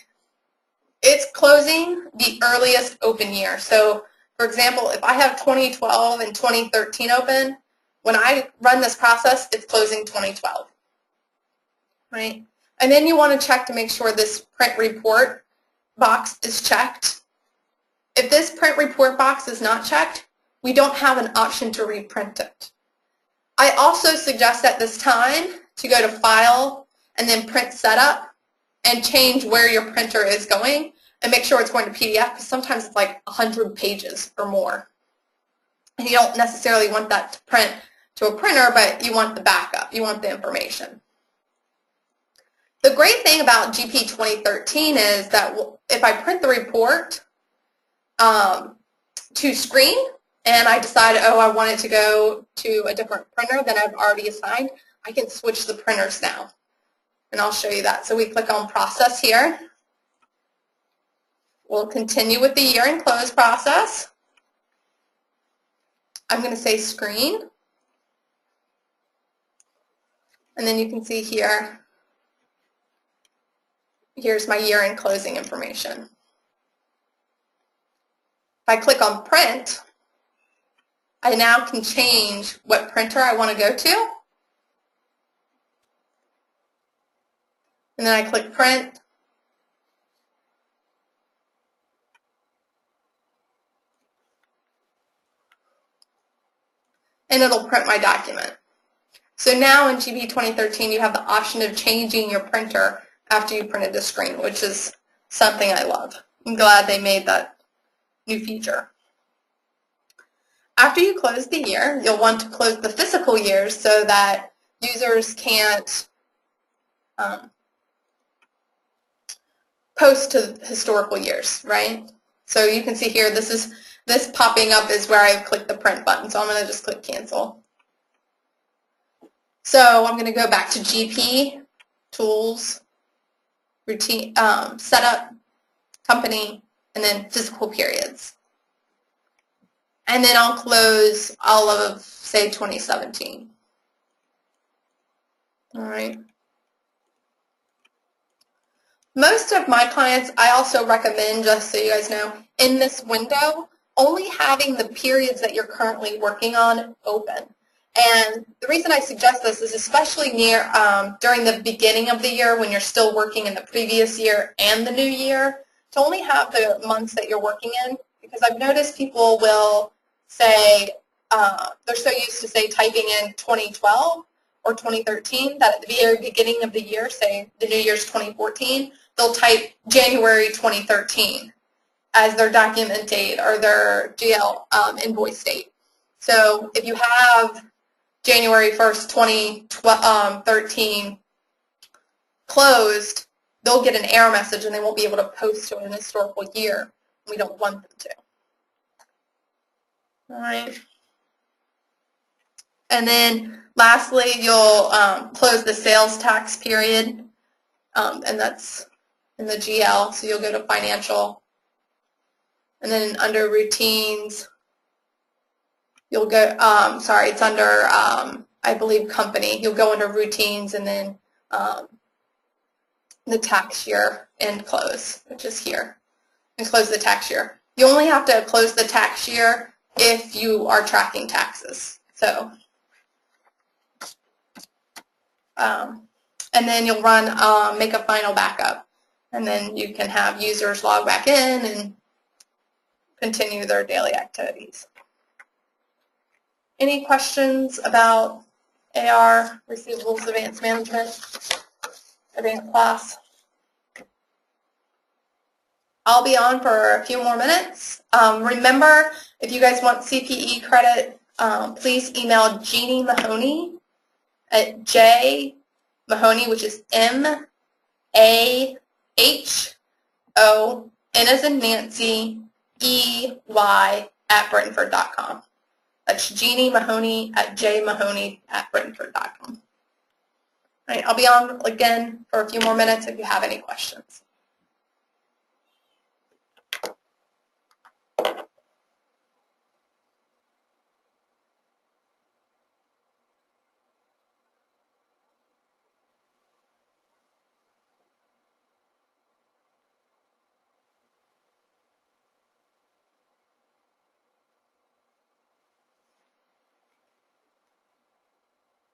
It's closing the earliest open year. So, for example, if I have 2012 and 2013 open, when I run this process, it's closing 2012. Right? And then you want to check to make sure this print report box is checked. If this print report box is not checked, we don't have an option to reprint it. I also suggest at this time to go to File and then Print Setup and change where your printer is going and make sure it's going to PDF, because sometimes it's like 100 pages or more. And you don't necessarily want that to print to a printer, but you want the backup. You want the information. The great thing about GP 2013 is that if I print the report to screen and I decide, oh, I want it to go to a different printer than I've already assigned, I can switch the printers now. And I'll show you that. So we click on Process here. We'll continue with the year-end close process. I'm going to say Screen. And then you can see here, here's my year-end closing information. If I click on Print, I now can change what printer I want to go to. And then I click Print. And it'll print my document. So now in GP 2013, you have the option of changing your printer after you printed the screen, which is something I love. I'm glad they made that new feature. After you close the year, you'll want to close the fiscal years so that users can't post to historical years, right? So you can see here, this popping up is where I click the print button, so I'm going to just click cancel. So I'm going to go back to GP, Tools, Routine, Setup, Company, and then Fiscal Periods. And then I'll close all of, say, 2017. All right. Most of my clients, I also recommend, just so you guys know, in this window, only having the periods that you're currently working on open. And the reason I suggest this is especially during the beginning of the year when you're still working in the previous year and the new year, to only have the months that you're working in, because I've noticed people will say, they're so used to, say, typing in 2012 or 2013 that at the very beginning of the year, say the new year's 2014, they'll type January 2013 as their document date or their GL invoice date. So if you have January 1st, 2013 closed, they'll get an error message and they won't be able to post to an historical year. We don't want them to. All right. And then lastly, you'll close the sales tax period, and that's in the GL, so you'll go to Financial. And then under Routines, you'll go, sorry, it's under, I believe, company. You'll go under routines and then the tax year end close, which is here, and close the tax year. You only have to close the tax year if you are tracking taxes. So, and then you'll run, make a final backup, and then you can have users log back in and continue their daily activities. Any questions about AR, Receivables Advanced Management, Advanced Class? I'll be on for a few more minutes. Remember, if you guys want CPE credit, please email Jeannie Mahoney at jmahoney, which is MAHO, N as in Nancy, EY @Brittenford.com. That's Jeannie Mahoney at jmahoney@Brittenford.com. All right, I'll be on again for a few more minutes if you have any questions.